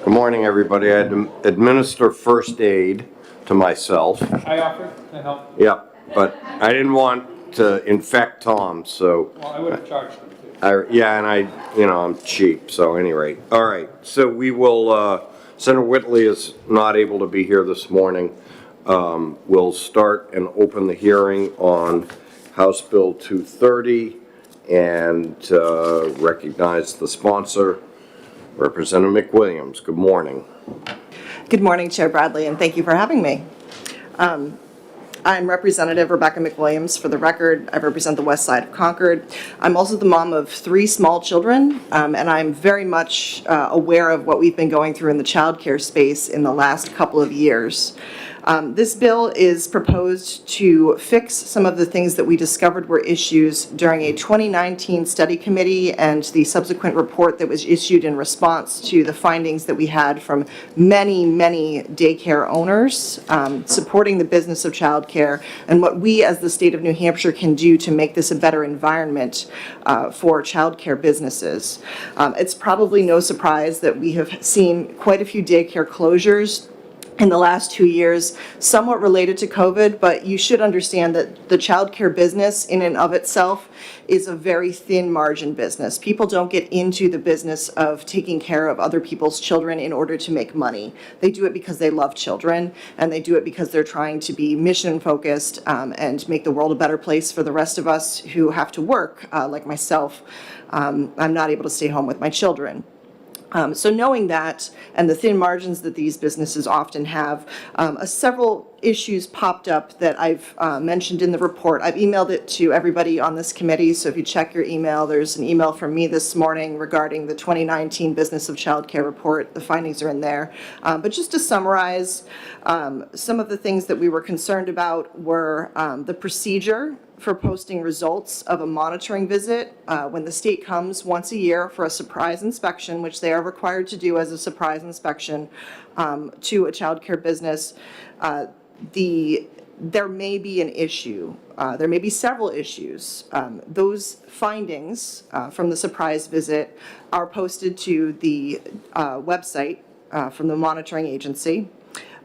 Good morning, everybody. I had to administer first aid to myself. I offered to help. Yeah, but I didn't want to infect Tom, so. Well, I would have charged them too. Yeah, and I'm cheap, so anyway. All right, so we will, Senator Whitley is not able to be here this morning. We'll start and open the hearing on House Bill 230 and recognize the sponsor, Representative McWilliams. Good morning. Good morning, Chair Bradley, and thank you for having me. I'm Representative Rebecca McWilliams. For the record, I represent the west side of Concord. I'm also the mom of 3 small children, and I'm very much aware of what we've been going through in the childcare space in the last couple of years. This bill is proposed to fix some of the things that we discovered were issues during a 2019 study committee and the subsequent report that was issued in response to the findings that we had from many, many daycare owners supporting the business of childcare and what we as the state of New Hampshire can do to make this a better environment for childcare businesses. It's probably no surprise that we have seen quite a few daycare closures in the last 2 years, somewhat related to COVID, but you should understand that the childcare business in and of itself is a very thin margin business. People don't get into the business of taking care of other people's children in order to make money. They do it because they love children, and they do it because they're trying to be mission focused and make the world a better place for the rest of us who have to work, like myself. I'm not able to stay home with my children. So knowing that and the thin margins that these businesses often have, several issues popped up that I've mentioned in the report. I've emailed it to everybody on this committee, so if you check your email, there's an email from me this morning regarding the 2019 Business of Childcare report. The findings are in there. But just to summarize, some of the things that we were concerned about were the procedure for posting results of a monitoring visit when the state comes once a year for a surprise inspection, which they are required to do as a surprise inspection to a child care business. There may be an issue. There may be several issues. Those findings from the surprise visit are posted to the website from the monitoring agency.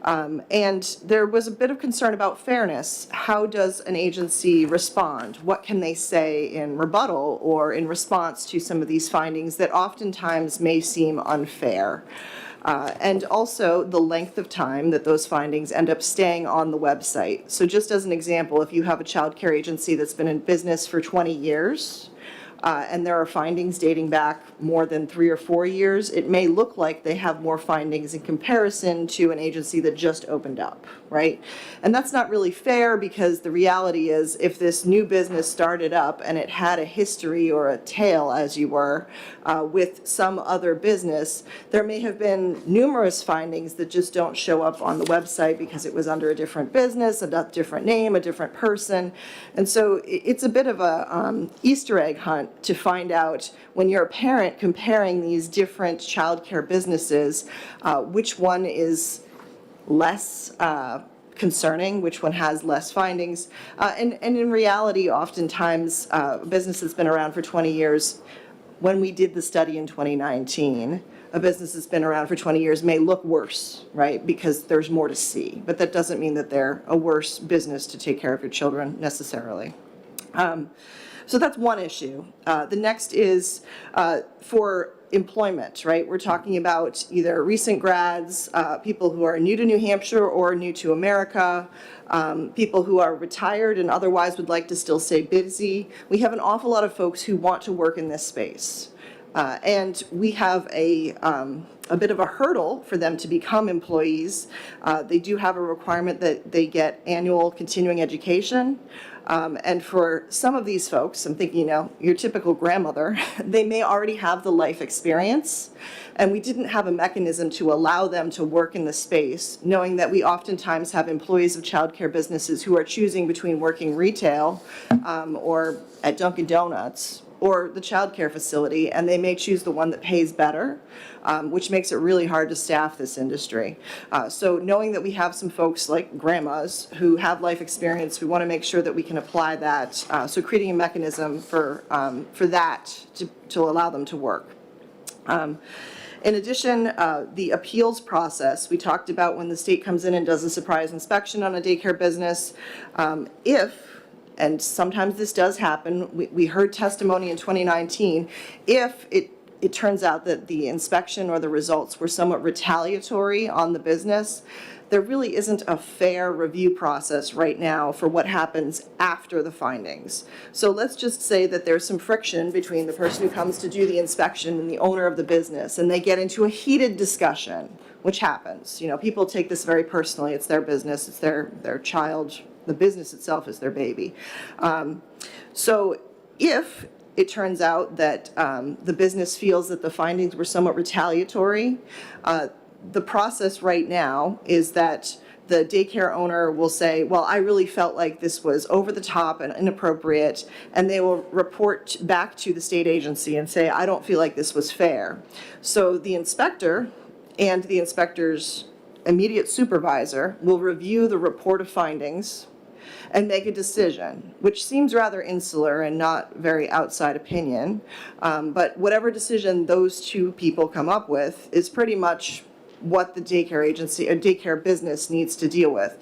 And there was a bit of concern about fairness. How does an agency respond? What can they say in rebuttal or in response to some of these findings that oftentimes may seem unfair? And also the length of time that those findings end up staying on the website. So just as an example, if you have a child care agency that's been in business for 20 years, and there are findings dating back more than 3 or 4 years, it may look like they have more findings in comparison to an agency that just opened up, right? And that's not really fair because the reality is if this new business started up and it had a history or a tale, as you were, with some other business, there may have been numerous findings that just don't show up on the website because it was under a different business, a different name, a different person. And so it's a bit of a Easter egg hunt to find out when you're a parent comparing these different childcare businesses, which one is less concerning, which one has less findings. And in reality, oftentimes, a business that's been around for 20 years, when we did the study in 2019, a business that's been around for 20 years may look worse, right? Because there's more to see. But that doesn't mean that they're a worse business to take care of your children necessarily. So that's one issue. The next is for employment, right? We're talking about either recent grads, people who are new to New Hampshire or new to America, people who are retired and otherwise would like to still stay busy. We have an awful lot of folks who want to work in this space. And we have a bit of a hurdle for them to become employees. They do have a requirement that they get annual continuing education. And for some of these folks, I'm thinking, your typical grandmother, they may already have the life experience, and we didn't have a mechanism to allow them to work in the space, knowing that we oftentimes have employees of childcare businesses who are choosing between working retail or at Dunkin' Donuts or the child care facility, and they may choose the one that pays better, which makes it really hard to staff this industry. So knowing that we have some folks like grandmas who have life experience, we want to make sure that we can apply that. So creating a mechanism for that to allow them to work. In addition, the appeals process, we talked about when the state comes in and does a surprise inspection on a daycare business. If, and sometimes this does happen, we heard testimony in 2019, if it turns out that the inspection or the results were somewhat retaliatory on the business, there really isn't a fair review process right now for what happens after the findings. So let's just say that there's some friction between the person who comes to do the inspection and the owner of the business, and they get into a heated discussion, which happens. You know, people take this very personally. It's their business, it's their child. The business itself is their baby. So if it turns out that the business feels that the findings were somewhat retaliatory, the process right now is that the daycare owner will say, well, I really felt like this was over the top and inappropriate, and they will report back to the state agency and say, I don't feel like this was fair. So the inspector and the inspector's immediate supervisor will review the report of findings and make a decision, which seems rather insular and not very outside opinion. But whatever decision those two people come up with is pretty much what the daycare agency, a daycare business needs to deal with.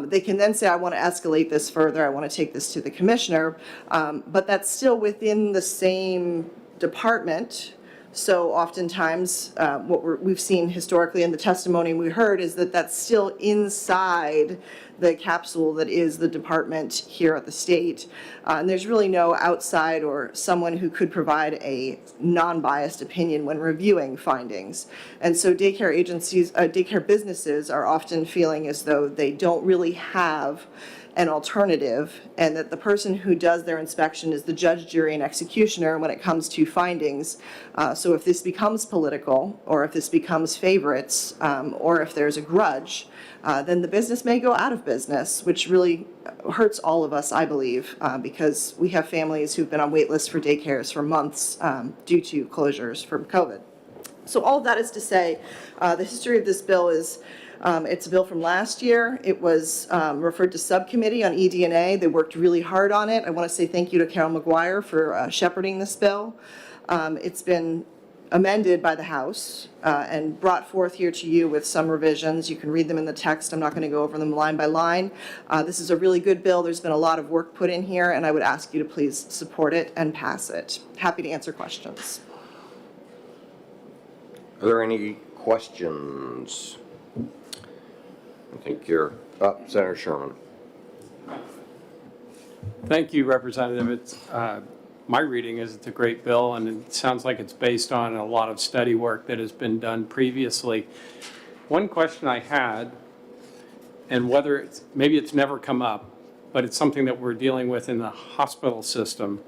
They can then say, I want to escalate this further, I want to take this to the commissioner, but that's still within the same department. So oftentimes, what we've seen historically in the testimony we heard is that that's still inside the capsule that is the department here at the state. And there's really no outside or someone who could provide a non-biased opinion when reviewing findings. And so daycare agencies, daycare businesses are often feeling as though they don't really have an alternative, and that the person who does their inspection is the judge, jury, and executioner when it comes to findings. So if this becomes political, or if this becomes favorites, or if there's a grudge, then the business may go out of business, which really hurts all of us, I believe, because we have families who've been on wait lists for daycares for months due to closures from COVID. So all of that is to say, the history of this bill is, it's a bill from last year. It was referred to subcommittee on eD&A. They worked really hard on it. I want to say thank you to Carol McGuire for shepherding this bill. It's been amended by the House and brought forth here to you with some revisions. You can read them in the text. I'm not going to go over them line by line. This is a really good bill. There's been a lot of work put in here, and I would ask you to please support it and pass it. Happy to answer questions. Are there any questions? I think you're up, Senator Sherman. Thank you, Representative. It's, my reading is it's a great bill, and it sounds like it's based on a lot of study work that has been done previously. One question I had, and whether it's, maybe it's never come up, but it's something that we're dealing with in the hospital system,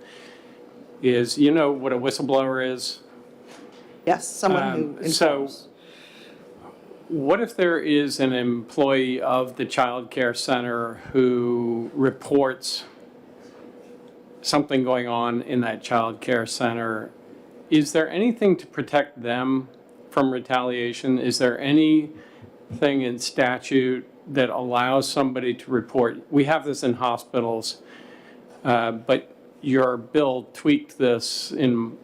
is, you know what a whistleblower is? Yes, someone who informs. What if there is an employee of the child care center who reports something going on in that child care center? Is there anything to protect them from retaliation? Is there anything in statute that allows somebody to report? We have this in hospitals, but your bill tweaked this in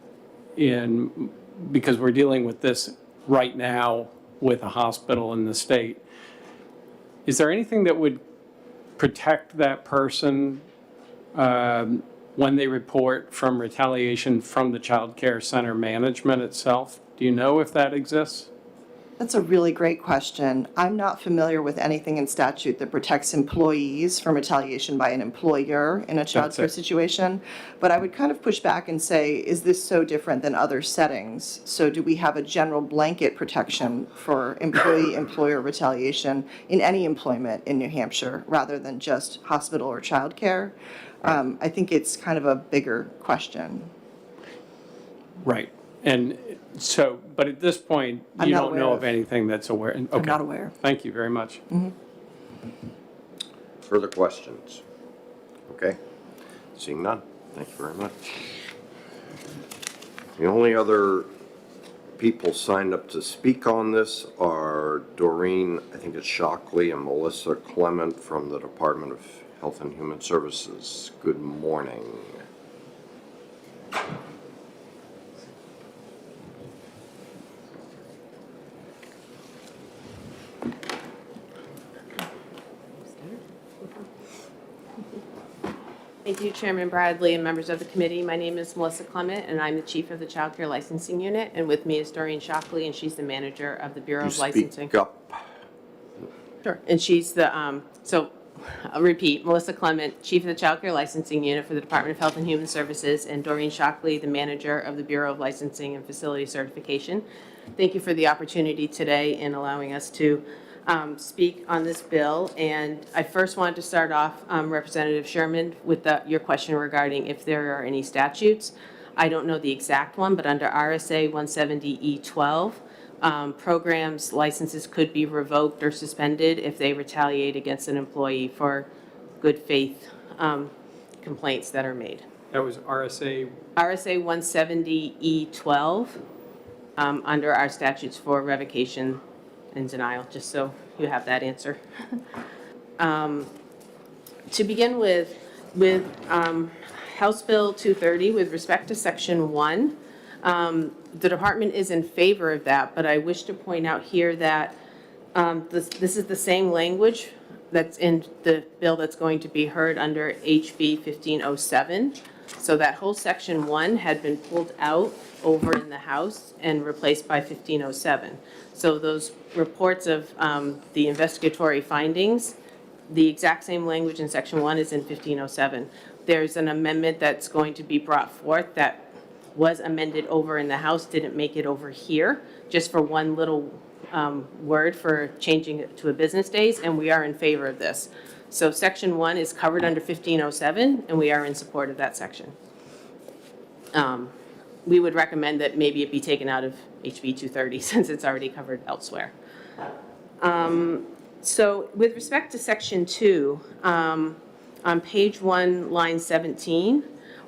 because we're dealing with this right now with a hospital in the state. Is there anything that would protect that person when they report from retaliation from the child care center management itself? Do you know if that exists? That's a really great question. I'm not familiar with anything in statute that protects employees from retaliation by an employer in a child care situation, but I would kind of push back and say, is this so different than other settings? So do we have a general blanket protection for employee-employer retaliation in any employment in New Hampshire rather than just hospital or child care? I think it's kind of a bigger question. Right. And so, but at this point, you don't know of anything that's aware. Okay. I'm not aware. Thank you very much. Mm-hmm. Further questions? Okay. Seeing none. Thank you very much. The only other people signed up to speak on this are Doreen, I think it's Shockley, and Melissa Clement from the Department of Health and Human Services. Good morning. Thank you, Chairman Bradley and members of the committee. My name is Melissa Clement, and I'm the Chief of the Child Care Licensing Unit. And with me is Doreen Shockley, and she's the Manager of the Bureau You of Licensing. speak up. Sure. And she's the, so I'll repeat, Melissa Clement, Chief of the Child Care Licensing Unit for the Department of Health and Human Services, and Doreen Shockley, the Manager of the Bureau of Licensing and Facility Certification. Thank you for the opportunity today in allowing us to speak on this bill. And I first wanted to start off, Representative Sherman, with your question regarding if there are any statutes. I don't know the exact one, but under RSA 170E12, programs, licenses could be revoked or suspended if they retaliate against an employee for good faith complaints that are made. That was RSA. RSA 170E12 under our statutes for revocation and denial, just so you have that answer. To begin with House Bill 230, with respect to Section 1, the department is in favor of that, but I wish to point out here that this is the same language that's in the bill that's going to be heard under HB 1507. So that whole Section 1 had been pulled out over in the House and replaced by 1507. So those reports of the investigatory findings, the exact same language in Section 1 is in 1507. There's an amendment that's going to be brought forth that was amended over in the House, didn't make it over here, just for one little word for changing it to a business days, and we are in favor of this. So Section 1 is covered under 1507, and we are in support of that section. We would recommend that maybe it be taken out of HB 230 since it's already covered elsewhere. So with respect to Section 2, on page 1, line 17,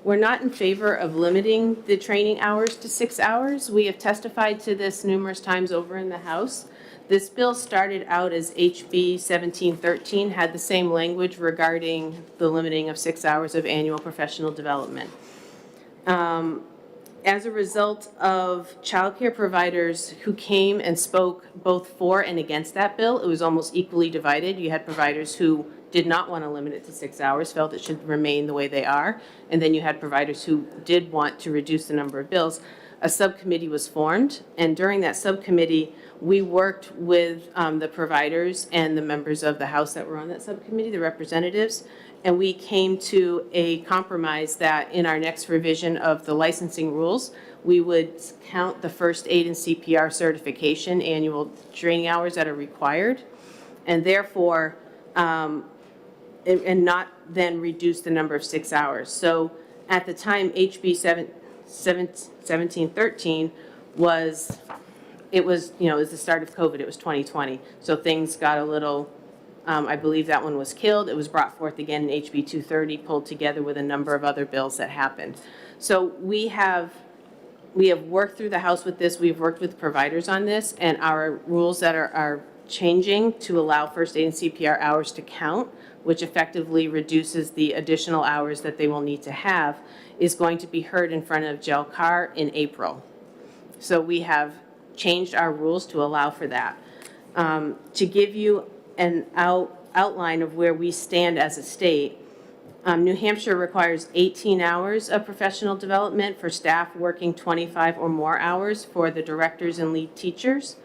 we're not in favor of limiting the training hours to 6 hours. We have testified to this numerous times over in the House. This bill started out as HB 1713, had the same language regarding the limiting of 6 hours of annual professional development. As a result of childcare providers who came and spoke both for and against that bill, it was almost equally divided. You had providers who did not want to limit it to 6 hours, felt it should remain the way they are, and then you had providers who did want to reduce the number of bills. A subcommittee was formed, and during that subcommittee, we worked with the providers and the members of the House that were on that subcommittee, the representatives, and we came to a compromise that in our next revision of the licensing rules, we would count the first aid and CPR certification annual training hours that are required, and therefore, and not then reduce the number of 6 hours. So at the time, HB 1713 was the start of COVID. It was 2020. So things got a little, I believe that one was killed. It was brought forth again in HB 230, pulled together with a number of other bills that happened. So we have worked through the House with this. We've worked with providers on this, and our rules that are changing to allow first aid and CPR hours to count, which effectively reduces the additional hours that they will need to have, is going to be heard in front of JELCAR in April. So we have changed our rules to allow for that. To give you an outline of where we stand as a state, New Hampshire requires 18 hours of professional development for staff working 25 or more hours for the directors and lead teachers.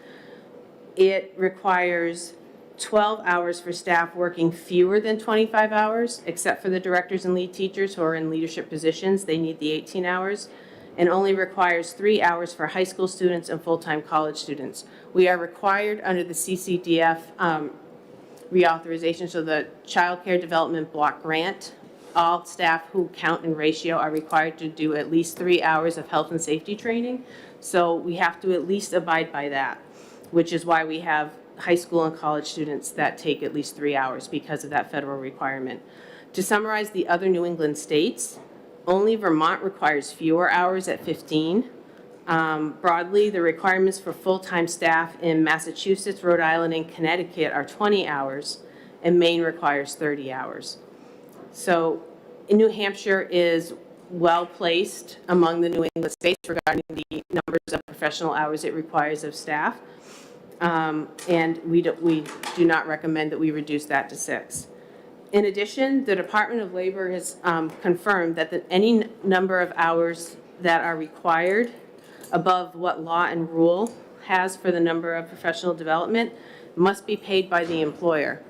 It requires 12 hours for staff working fewer than 25 hours, except for the directors and lead teachers who are in leadership positions. They need the 18 hours, and only requires 3 hours for high school students and full-time college students. We are required under the CCDF reauthorization, so the Child Care Development Block Grant, all staff who count in ratio are required to do at least 3 hours of health and safety training. So we have to at least abide by that, which is why we have high school and college students that take at least 3 hours because of that federal requirement. To summarize the other New England states, only Vermont requires fewer hours at 15. Broadly, the requirements for full-time staff in Massachusetts, Rhode Island, and Connecticut are 20 hours, and Maine requires 30 hours. So New Hampshire is well-placed among the New England states regarding the numbers of professional hours it requires of staff. And we do not recommend that we reduce that to 6. In addition, the Department of Labor has confirmed that any number of hours that are required above what law and rule has for the number of professional development must be paid by the employer.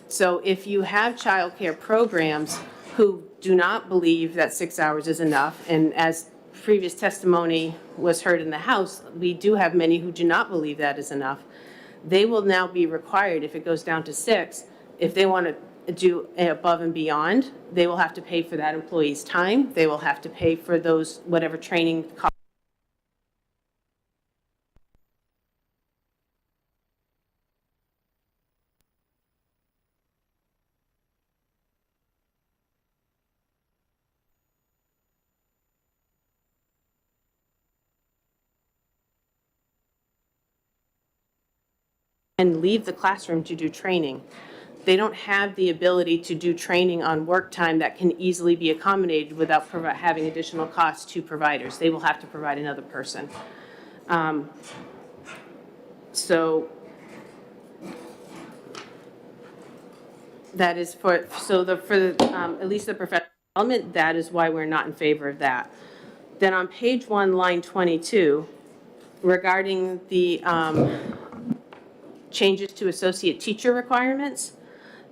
So if you have childcare programs who do not believe that 6 hours is enough, and as previous testimony was heard in the House, we do have many who do not believe that is enough, they will now be required, if it goes down to 6, if they want to do above and beyond, they will have to pay for that employee's time. They will have to pay for those, whatever training costs. And leave the classroom to do training. They don't have the ability to do training on work time that can easily be accommodated without having additional costs to providers. They will have to provide another person. So that is for at least the professional development, that is why we're not in favor of that. Then on page 1, line 22, regarding the changes to associate teacher requirements,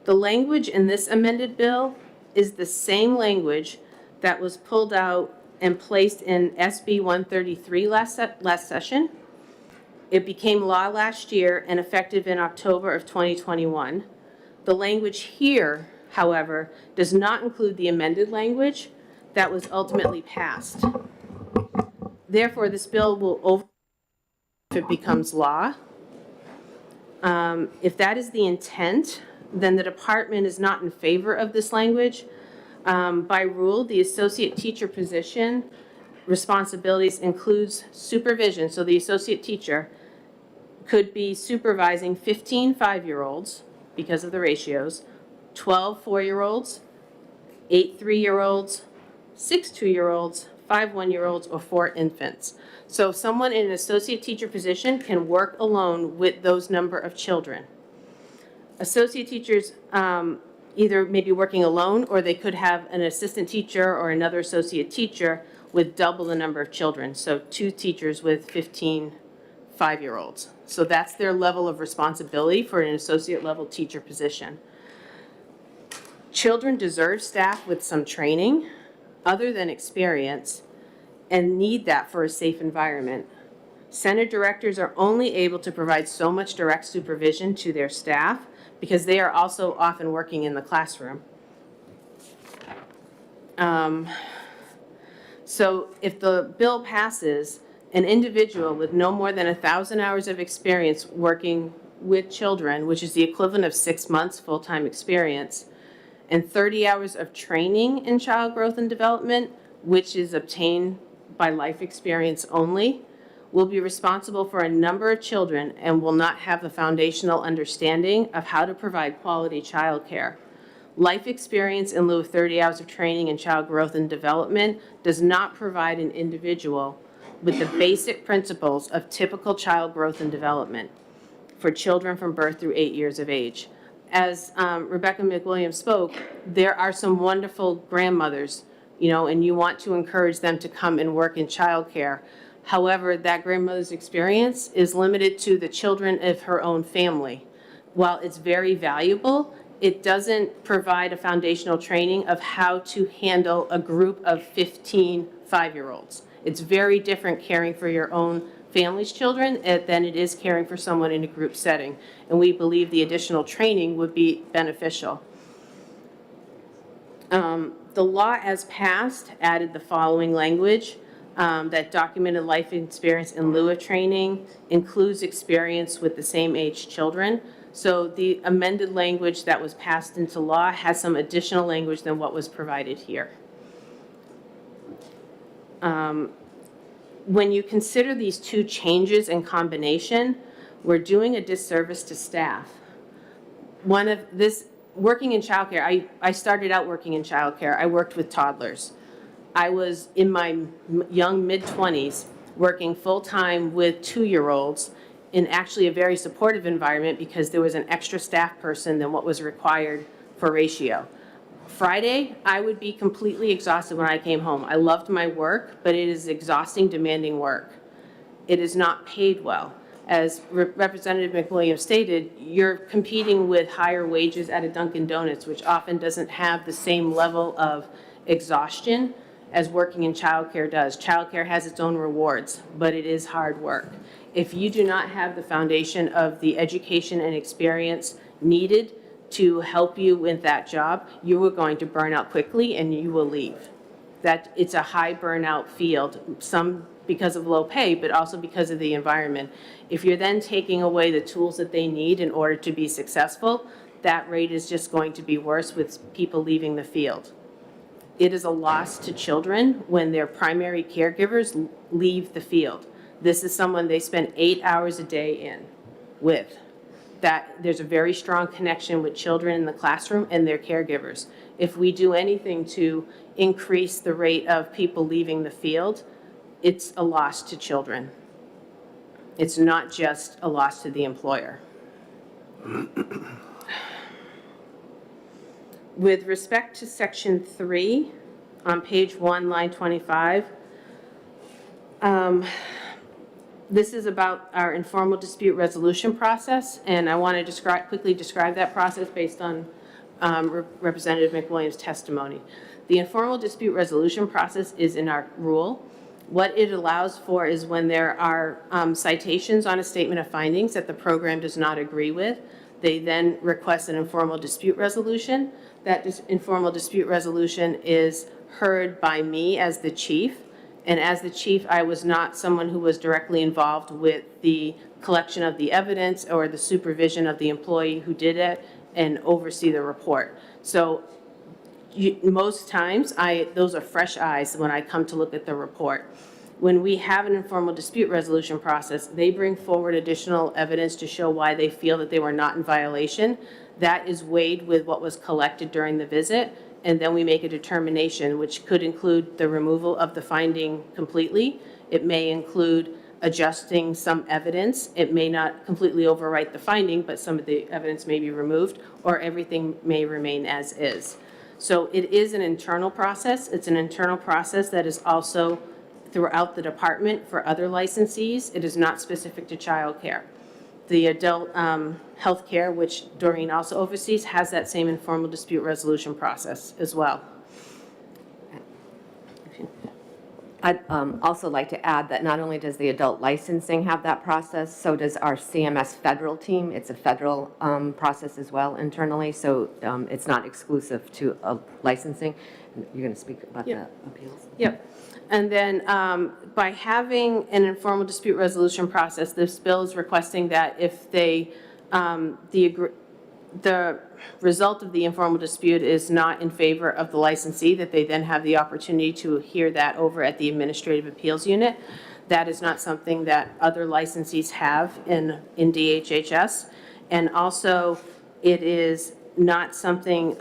the language in this amended bill is the same language that was pulled out and placed in SB 133 last session. It became law last year and effective in October of 2021. The language here, however, does not include the amended language that was ultimately passed. Therefore, this bill will override if it becomes law. If that is the intent, then the department is not in favor of this language. By rule, the associate teacher position responsibilities includes supervision. So the associate teacher could be supervising 15 5-year-olds because of the ratios, 12 4-year-olds, 8 3-year-olds, 6 2-year-olds, 5 1-year-olds, or 4 infants. So someone in an associate teacher position can work alone with those number of children. Associate teachers either may be working alone, or they could have an assistant teacher or another associate teacher with double the number of children. So 2 teachers with 15 5-year-olds. So that's their level of responsibility for an associate level teacher position. Children deserve staff with some training other than experience, and need that for a safe environment. Center directors are only able to provide so much direct supervision to their staff because they are also often working in the classroom. So if the bill passes, an individual with no more than 1,000 hours of experience working with children, which is the equivalent of 6 months full-time experience, and 30 hours of training in child growth and development, which is obtained by life experience only, will be responsible for a number of children and will not have the foundational understanding of how to provide quality child care. Life experience in lieu of 30 hours of training in child growth and development does not provide an individual with the basic principles of typical child growth and development for children from birth through 8 years of age. As Rebecca McWilliams spoke, there are some wonderful grandmothers, and you want to encourage them to come and work in childcare. However, that grandmother's experience is limited to the children of her own family. While it's very valuable, it doesn't provide a foundational training of how to handle a group of 15 5-year-olds. It's very different caring for your own family's children than it is caring for someone in a group setting. And we believe the additional training would be beneficial. The law as passed added the following language, that documented life experience in lieu of training includes experience with the same age children. So the amended language that was passed into law has some additional language than what was provided here. When you consider these two changes in combination, we're doing a disservice to staff. Working in childcare, I started out working in childcare. I worked with toddlers. I was in my young mid-20s working full-time with 2-year-olds in actually a very supportive environment because there was an extra staff person than what was required for ratio. Friday, I would be completely exhausted when I came home. I loved my work, but it is exhausting, demanding work. It is not paid well. As Representative McWilliams stated, you're competing with higher wages at a Dunkin' Donuts, which often doesn't have the same level of exhaustion as working in childcare does. Childcare has its own rewards, but it is hard work. If you do not have the foundation of the education and experience needed to help you with that job, you are going to burn out quickly and you will leave. That it's a high burnout field, some because of low pay, but also because of the environment. If you're then taking away the tools that they need in order to be successful, that rate is just going to be worse with people leaving the field. It is a loss to children when their primary caregivers leave the field. This is someone they spend 8 hours a day in with. That there's a very strong connection with children in the classroom and their caregivers. If we do anything to increase the rate of people leaving the field, it's a loss to children. It's not just a loss to the employer. With respect to section 3, on page 1, line 25, this is about our informal dispute resolution process, and I want to quickly describe that process based on Representative McWilliams' testimony. The informal dispute resolution process is in our rule. What it allows for is when there are citations on a statement of findings that the program does not agree with, they then request an informal dispute resolution. That informal dispute resolution is heard by me as the chief. And as the chief, I was not someone who was directly involved with the collection of the evidence or the supervision of the employee who did it and oversee the report. So most times, those are fresh eyes when I come to look at the report. When we have an informal dispute resolution process, they bring forward additional evidence to show why they feel that they were not in violation. That is weighed with what was collected during the visit, and then we make a determination, which could include the removal of the finding completely. It may include adjusting some evidence. It may not completely overwrite the finding, but some of the evidence may be removed, or everything may remain as is. So it is an internal process. It's an internal process that is also throughout the department for other licensees. It is not specific to child care. The adult health care, which Doreen also oversees, has that same informal dispute resolution process as well. I'd also like to add that not only does the adult licensing have that process, so does our CMS federal team. It's a federal process as well internally, so it's not exclusive to licensing. You're going to speak about the appeals? Yep. And then by having an informal dispute resolution process, this bill is requesting that if they, the result of the informal dispute is not in favor of the licensee, that they then have the opportunity to hear that over at the Administrative Appeals Unit. That is not something that other licensees have in DHHS. And also, it is not something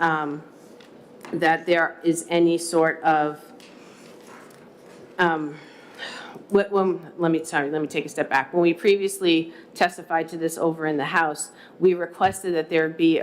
that there is any sort of let me take a step back. When we previously testified to this over in the House, we requested that there be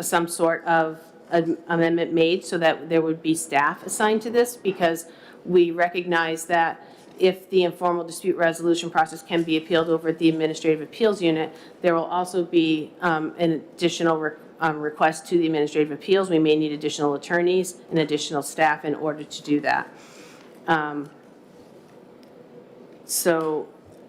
some sort of amendment made so that there would be staff assigned to this, because we recognize that if the informal dispute resolution process can be appealed over at the Administrative Appeals Unit, there will also be an additional request to the Administrative Appeals. We may need additional attorneys and additional staff in order to do that. So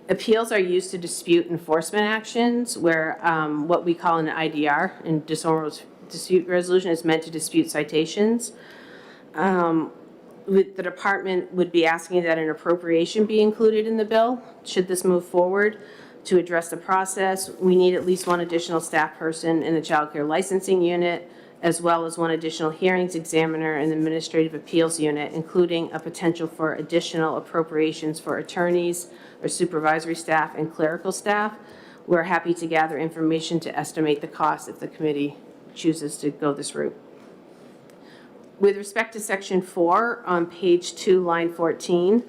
appeals are used to dispute enforcement actions, where what we call an IDR, in disorderly dispute resolution, is meant to dispute citations. The department would be asking that an appropriation be included in the bill. Should this move forward to address the process, we need at least one additional staff person in the child care licensing unit, as well as one additional hearings examiner in the Administrative Appeals Unit, including a potential for additional appropriations for attorneys or supervisory staff and clerical staff. We're happy to gather information to estimate the cost if the committee chooses to go this route. With respect to Section 4 on page 2, line 14,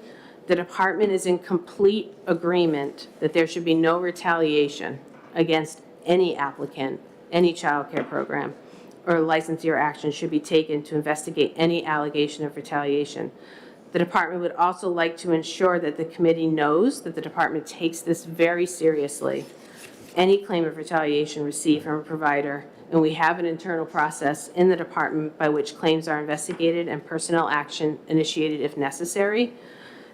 the department is in complete agreement that there should be no retaliation against any applicant, any child care program, or licensee or action should be taken to investigate any allegation of retaliation. The department would also like to ensure that the committee knows that the department takes this very seriously. Any claim of retaliation received from a provider, and we have an internal process in the department by which claims are investigated and personnel action initiated if necessary.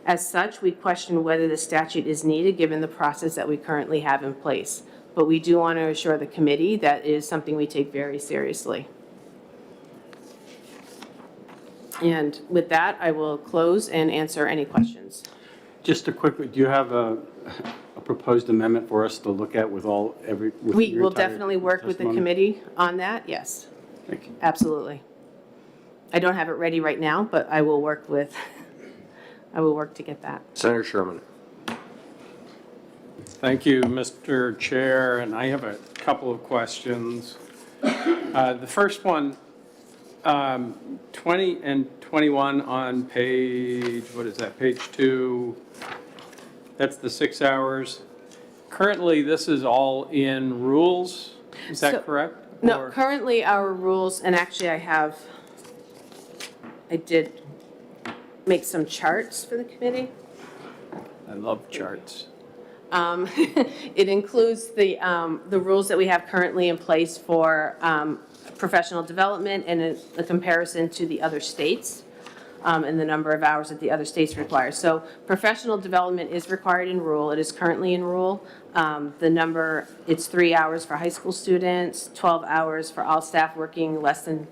As such, we question whether the statute is needed given the process that we currently have in place. But we do want to assure the committee that it is something we take very seriously. And with that, I will close and answer any questions. Just a quick, do you have a proposed amendment for us to look at with We your will entire definitely work with the testimony? committee on that, yes, Thank you. absolutely. I don't have it ready right now, but I will work to get that. Senator Sherman. Thank you, Mr. Chair, and I have a couple of questions. The first one, 20 and 21 on page, what is that, page 2, that's the 6 hours. Currently, this is all in rules, is So- that correct? No, Or- currently our rules, and actually I did make some charts for the committee. I love charts. It includes the rules that we have currently in place for professional development and a comparison to the other states and the number of hours that the other states require. So professional development is required in rule. It is currently in rule. The number, it's 3 hours for high school students, 12 hours for all staff working less than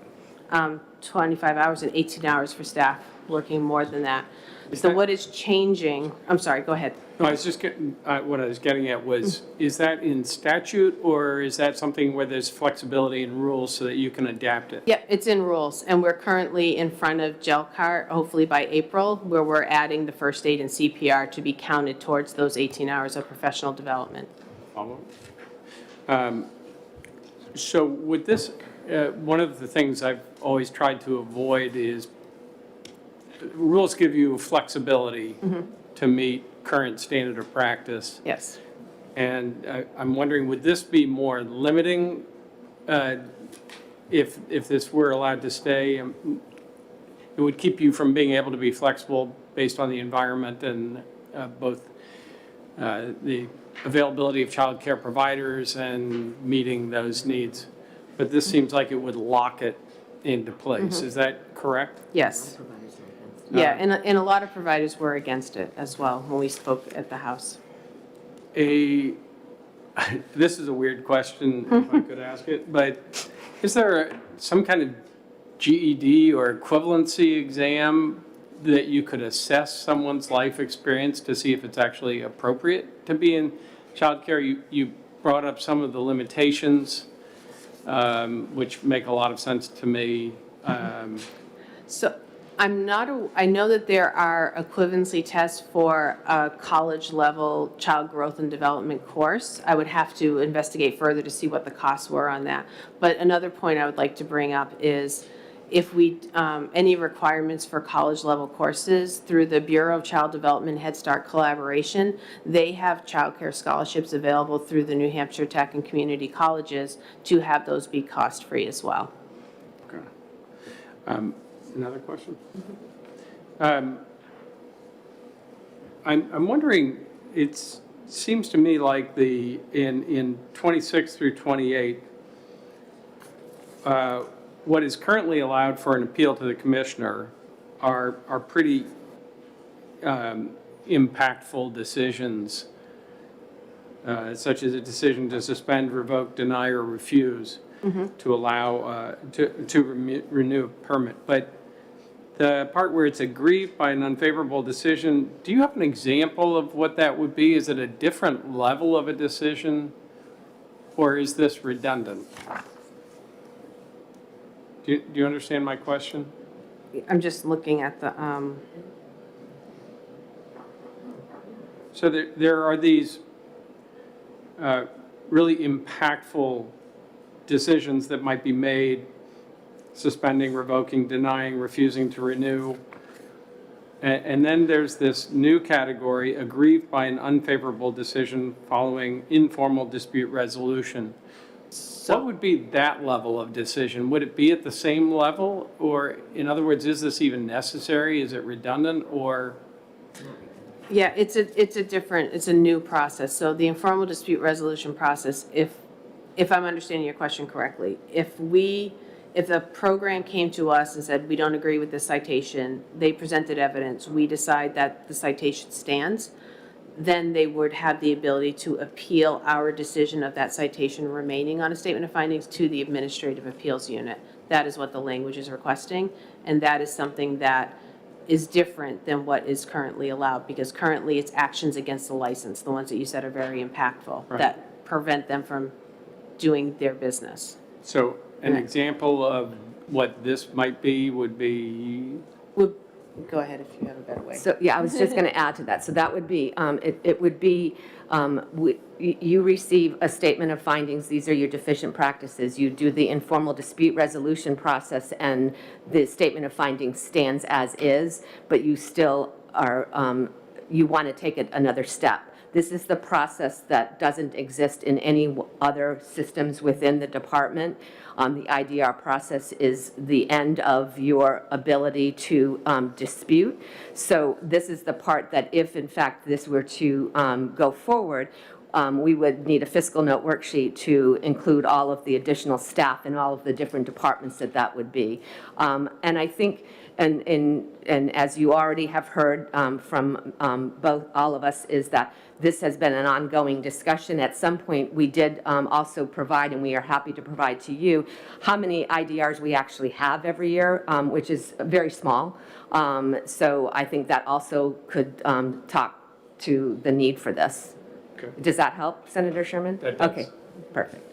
25 hours, and 18 hours for staff working more than that. So what is changing, I'm sorry, go ahead. No, I was just getting, what I was getting at was, is that in statute, or is that something where there's flexibility in rules so that you can adapt it? Yep, it's in rules, and we're currently in front of GELCAR, hopefully by April, where we're adding the first aid and CPR to be counted towards those 18 hours of professional development. Follow? So with this, one of the things I've always tried to avoid is, rules give you flexibility to meet current standard of practice. Yes. And I'm wondering, would this be more limiting if this were allowed to stay? It would keep you from being able to be flexible based on the environment and both the availability of childcare providers and meeting those needs. But this seems like it would lock it into place. Is that correct? Yes. Yeah, and a lot of providers were against it as well when we spoke at the House. This is a weird question, if I could ask it, but is there some kind of GED or equivalency exam that you could assess someone's life experience to see if it's actually appropriate to be in childcare? You brought up some of the limitations, which make a lot of sense to me. So I know that there are equivalency tests for a college-level child growth and development course. I would have to investigate further to see what the costs were on that. But another point I would like to bring up is if any requirements for college-level courses through the Bureau of Child Development Head Start collaboration, they have childcare scholarships available through the New Hampshire Tech and Community Colleges to have those be cost-free as well. Okay. Another question? I'm wondering, it seems to me like in 26 through 28, what is currently allowed for an appeal to the commissioner are pretty impactful decisions, such as a decision to suspend, revoke, deny, or refuse to allow, to renew a permit. But the part where it's aggrieved by an unfavorable decision, do you have an example of what that would be? Is it a different level of a decision, or is this redundant? Do you understand my question? I'm just looking at the, So there are these really impactful decisions that might be made, suspending, revoking, denying, refusing to renew. And then there's this new category, aggrieved by an unfavorable decision following informal dispute resolution. What would be that level of decision? Would it be at the same level? Or, in other words, is this even necessary? Is it redundant, or? Yeah, it's a new process. So the informal dispute resolution process, if I'm understanding your question correctly, if the program came to us and said, we don't agree with this citation, they presented evidence, we decide that the citation stands, then they would have the ability to appeal our decision of that citation remaining on a statement of findings to the administrative appeals unit. That is what the language is requesting, and that is something that is different than what is currently allowed, because currently it's actions against the license, the ones that you said are very impactful, that prevent them from doing their business. So an Right. example of what this might be would be, Go ahead if you have a better way. So, yeah, I was just going to add to that. So that would be, it would be, you receive a statement of findings, these are your deficient practices. You do the informal dispute resolution process, and the statement of findings stands as is, but you still are, you want to take it another step. This is the process that doesn't exist in any other systems within the department. The IDR process is the end of your ability to dispute. So this is the part that if, in fact, this were to go forward, we would need a fiscal note worksheet to include all of the additional staff and all of the different departments that would be. And I think, and as you already have heard from all of us, is that this has been an ongoing discussion. At some point, we did also provide, and we are happy to provide to you, how many IDRs we actually have every year, which is very small. So I think that also could talk to the need for this. Okay. Does that help, Senator Sherman? That does. Okay, perfect.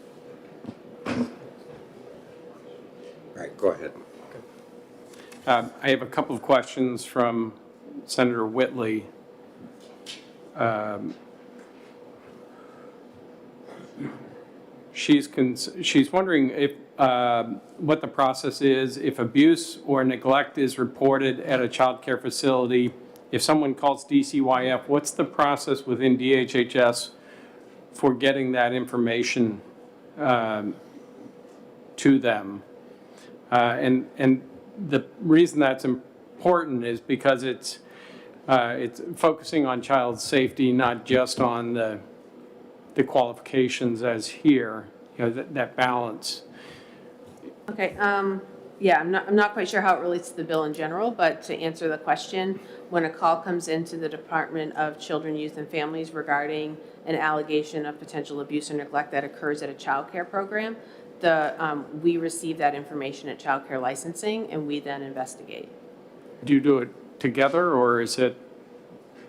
All right, go ahead. I have a couple of questions from Senator Whitley. She's wondering if, what the process is if abuse or neglect is reported at a child care facility. If someone calls DCYF, what's the process within DHHS for getting that information to them? And the reason that's important is because it's focusing on child safety, not just on the qualifications as here, that balance. Okay, yeah, I'm not quite sure how it relates to the bill in general, but to answer the question, when a call comes into the Department of Children, Youth, and Families regarding an allegation of potential abuse or neglect that occurs at a child care program, we receive that information at child care licensing, and we then investigate. Do you do it together, or is it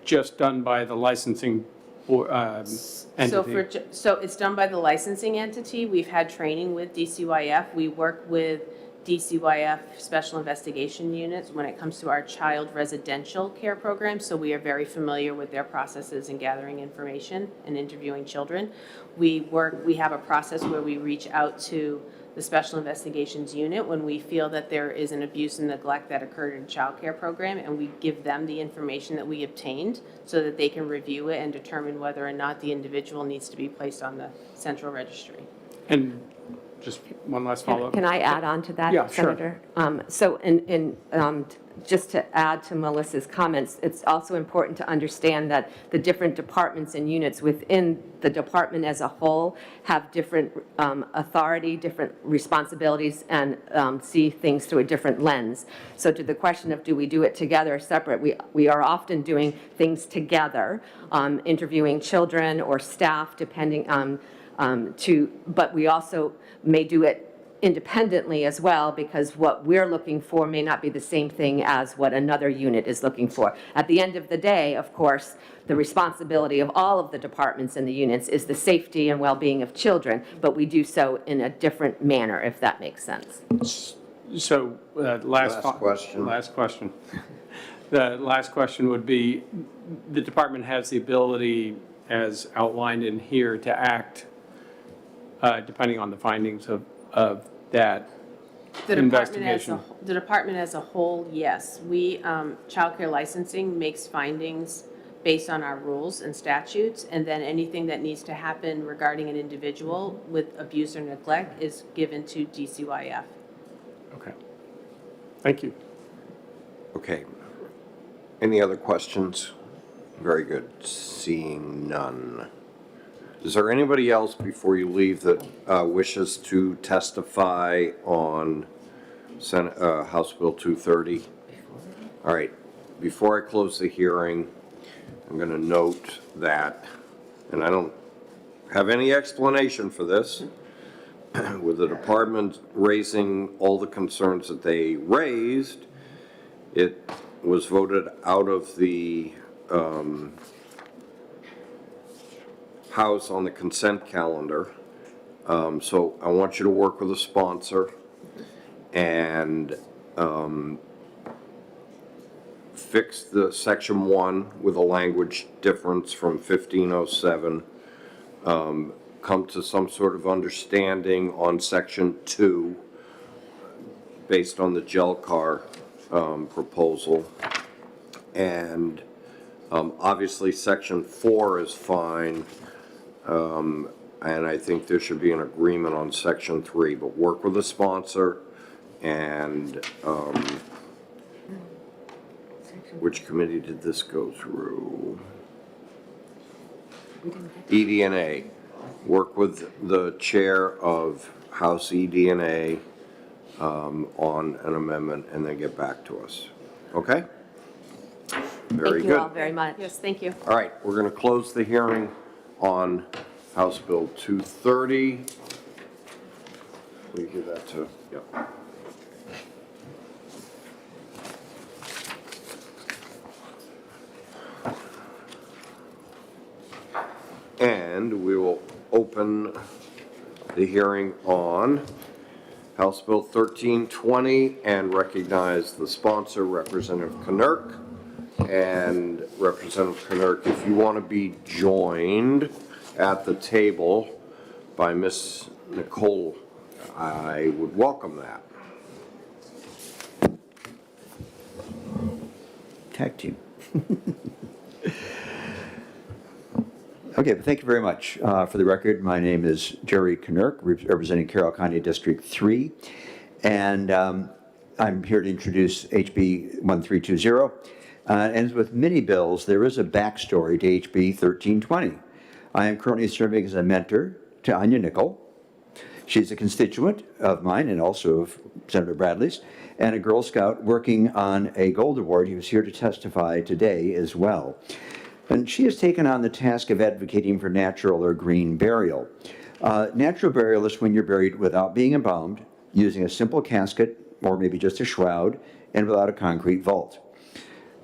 just done by the licensing entity? So it's done by the licensing entity. We've had training with DCYF. We work with DCYF Special Investigation Units when it comes to our child residential care program, so we are very familiar with their processes in gathering information and interviewing children. We have a process where we reach out to the Special Investigations Unit when we feel that there is an abuse and neglect that occurred in a child care program, and we give them the information that we obtained so that they can review it and determine whether or not the individual needs to be placed on the central registry. And just one last follow-up. Can I add on to that, Yeah, sure. Senator? So just to add to Melissa's comments, it's also important to understand that the different departments and units within the department as a whole have different authority, different responsibilities, and see things through a different lens. So to the question of do we do it together or separate, we are often doing things together, interviewing children or staff, depending but we also may do it independently as well, because what we're looking for may not be the same thing as what another unit is looking for. At the end of the day, of course, the responsibility of all of the departments and the units is the safety and well-being of children, but we do so in a different manner, if that makes sense. So last question. The last question would be, the department has the ability, as outlined in here, to act depending on the findings of that investigation. The department as a whole, yes. We, child care licensing makes findings based on our rules and statutes, and then anything that needs to happen regarding an individual with abuse or neglect is given to DCYF. Okay. Thank you. Okay. Any other questions? Very good. Seeing none. Is there anybody else before you leave that wishes to testify on House Bill 230? All right. Before I close the hearing, I'm going to note that, and I don't have any explanation for this, with the department raising all the concerns that they raised, it was voted out of the House on the consent calendar. So I want you to work with a sponsor and fix the section 1 with a language difference from 1507. Come to some sort of understanding on section 2 based on the gel car proposal. And obviously section 4 is fine. And I think there should be an agreement on section 3, but work with a sponsor and which committee did this go through? ED&A. Work with the chair of House ED&A on an amendment and then get back to us. Okay? Very Thank you good. all very much. Yes, thank you. All right, we're going to close the hearing on House Bill 230. Will you give that to? Yep. And we will open the hearing on House Bill 1320 and recognize the sponsor, Representative Knirk. And Representative Knirk, if you want to be joined at the table by Miss Nicole, I would welcome that. Tag team. Okay, but thank you very much. For the record, my name is Jerry Knirk, representing Carroll County District 3, and I'm here to introduce HB 1320. And as with many bills, there is a backstory to HB 1320. I am currently serving as a mentor to Anya Nickel. She's a constituent of mine and also of Senator Bradley's, and a Girl Scout working on a Gold Award. He was here to testify today as well. And she has taken on the task of advocating for natural or green burial. Natural burial is when you're buried without being embalmed, using a simple casket or maybe just a shroud, and without a concrete vault.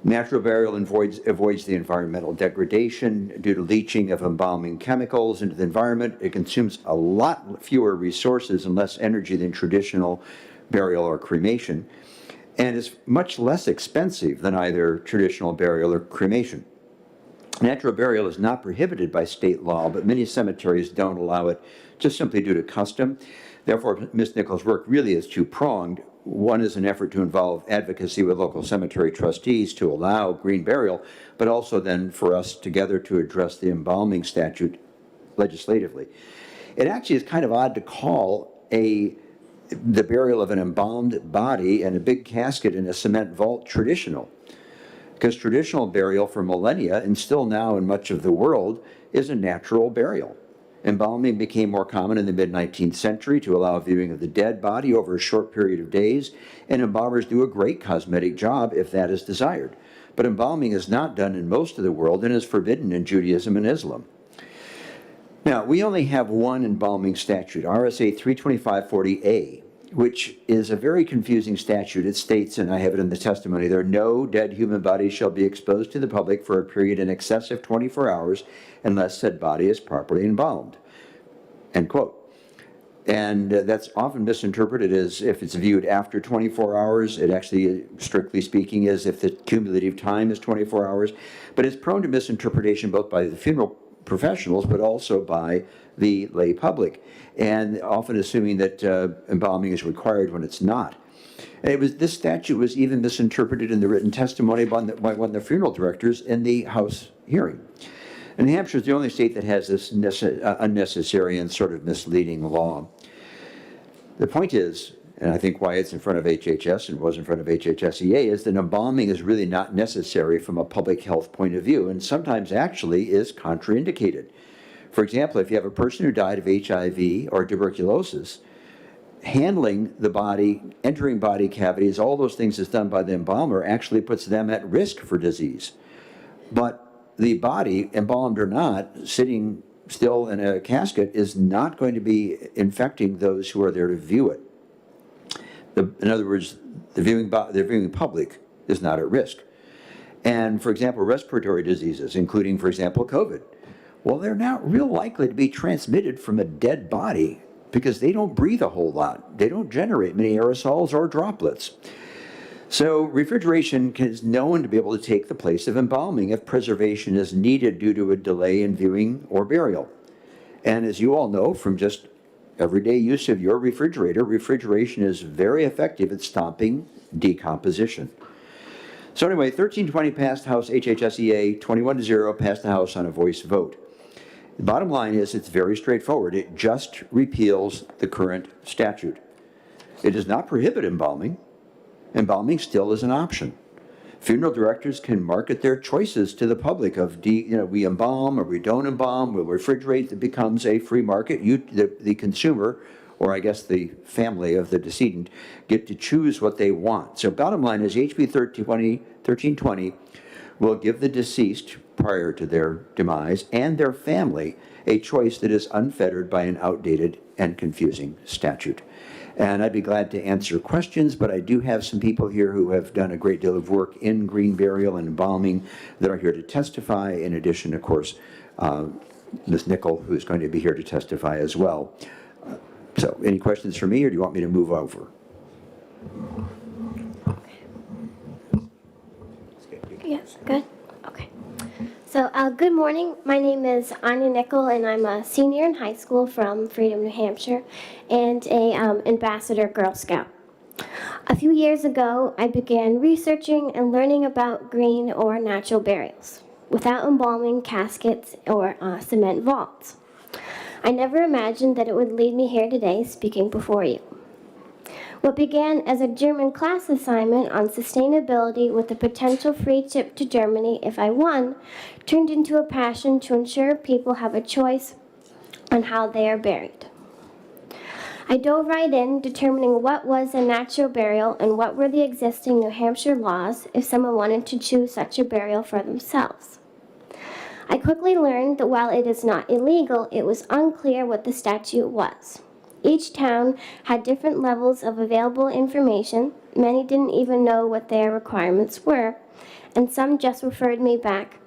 Natural burial avoids the environmental degradation due to leaching of embalming chemicals into the environment. It consumes a lot fewer resources and less energy than traditional burial or cremation, and is much less expensive than either traditional burial or cremation. Natural burial is not prohibited by state law, but many cemeteries don't allow it just simply due to custom. Therefore, Ms. Nichols' work really is two-pronged. One is an effort to involve advocacy with local cemetery trustees to allow green burial, but also then for us together to address the embalming statute legislatively. It actually is kind of odd to call the burial of an embalmed body and a big casket in a cement vault traditional, because traditional burial for millennia, and still now in much of the world, is a natural burial. Embalming became more common in the mid-19th century to allow viewing of the dead body over a short period of days, and embalmers do a great cosmetic job if that is desired. But embalming is not done in most of the world and is forbidden in Judaism and Islam. Now, we only have one embalming statute, RSA 32540A, which is a very confusing statute. It states, and I have it in the testimony there, no dead human body shall be exposed to the public for a period in excess of 24 hours unless said body is properly embalmed, end quote. And that's often misinterpreted as if it's viewed after 24 hours. It actually, strictly speaking, is if the cumulative time is 24 hours. But it's prone to misinterpretation both by the funeral professionals, but also by the lay public, and often assuming that embalming is required when it's not. And this statute was even misinterpreted in the written testimony by one of the funeral directors in the House hearing. And New Hampshire is the only state that has this unnecessary and sort of misleading law. The point is, and I think why it's in front of HHS and was in front of HHSEA, is that embalming is really not necessary from a public health point of view, and sometimes actually is contraindicated. For example, if you have a person who died of HIV or tuberculosis, handling the body, entering body cavities, all those things is done by the embalmer, actually puts them at risk for disease. But the body, embalmed or not, sitting still in a casket is not going to be infecting those who are there to view it. In other words, the viewing public is not at risk. And for example, respiratory diseases, including, for example, COVID, well, they're not real likely to be transmitted from a dead body because they don't breathe a whole lot. They don't generate many aerosols or droplets. So refrigeration is known to be able to take the place of embalming if preservation is needed due to a delay in viewing or burial. And as you all know from just everyday use of your refrigerator, refrigeration is very effective at stopping decomposition. So anyway, 1320 passed House HHSEA, 21-0 passed the House on a voice vote. The bottom line is it's very straightforward. It just repeals the current statute. It does not prohibit embalming. Embalming still is an option. Funeral directors can market their choices to the public of, we embalm or we don't embalm, we'll refrigerate. It becomes a free market. The consumer, or I guess the family of the decedent, get to choose what they want. So bottom line is HB 1320 will give the deceased, prior to their demise, and their family a choice that is unfettered by an outdated and confusing statute. And I'd be glad to answer questions, but I do have some people here who have done a great deal of work in green burial and embalming that are here to testify. In addition, of course, Ms. Nickel, who's going to be here to testify as well. So any questions for me, or do you want me to move over? Yes, good. Okay. So, good morning. My name is Anya Nickel, and I'm a senior in high school from Freedom, New Hampshire, and a ambassador Girl Scout. A few years ago, I began researching and learning about green or natural burials, without embalming caskets or cement vaults. I never imagined that it would lead me here today speaking before you. What began as a German class assignment on sustainability with a potential free trip to Germany if I won, turned into a passion to ensure people have a choice on how they are buried. I dove right in, determining what was a natural burial and what were the existing New Hampshire laws if someone wanted to choose such a burial for themselves. I quickly learned that while it is not illegal, it was unclear what the statute was. Each town had different levels of available information. Many didn't even know what their requirements were, and some just referred me back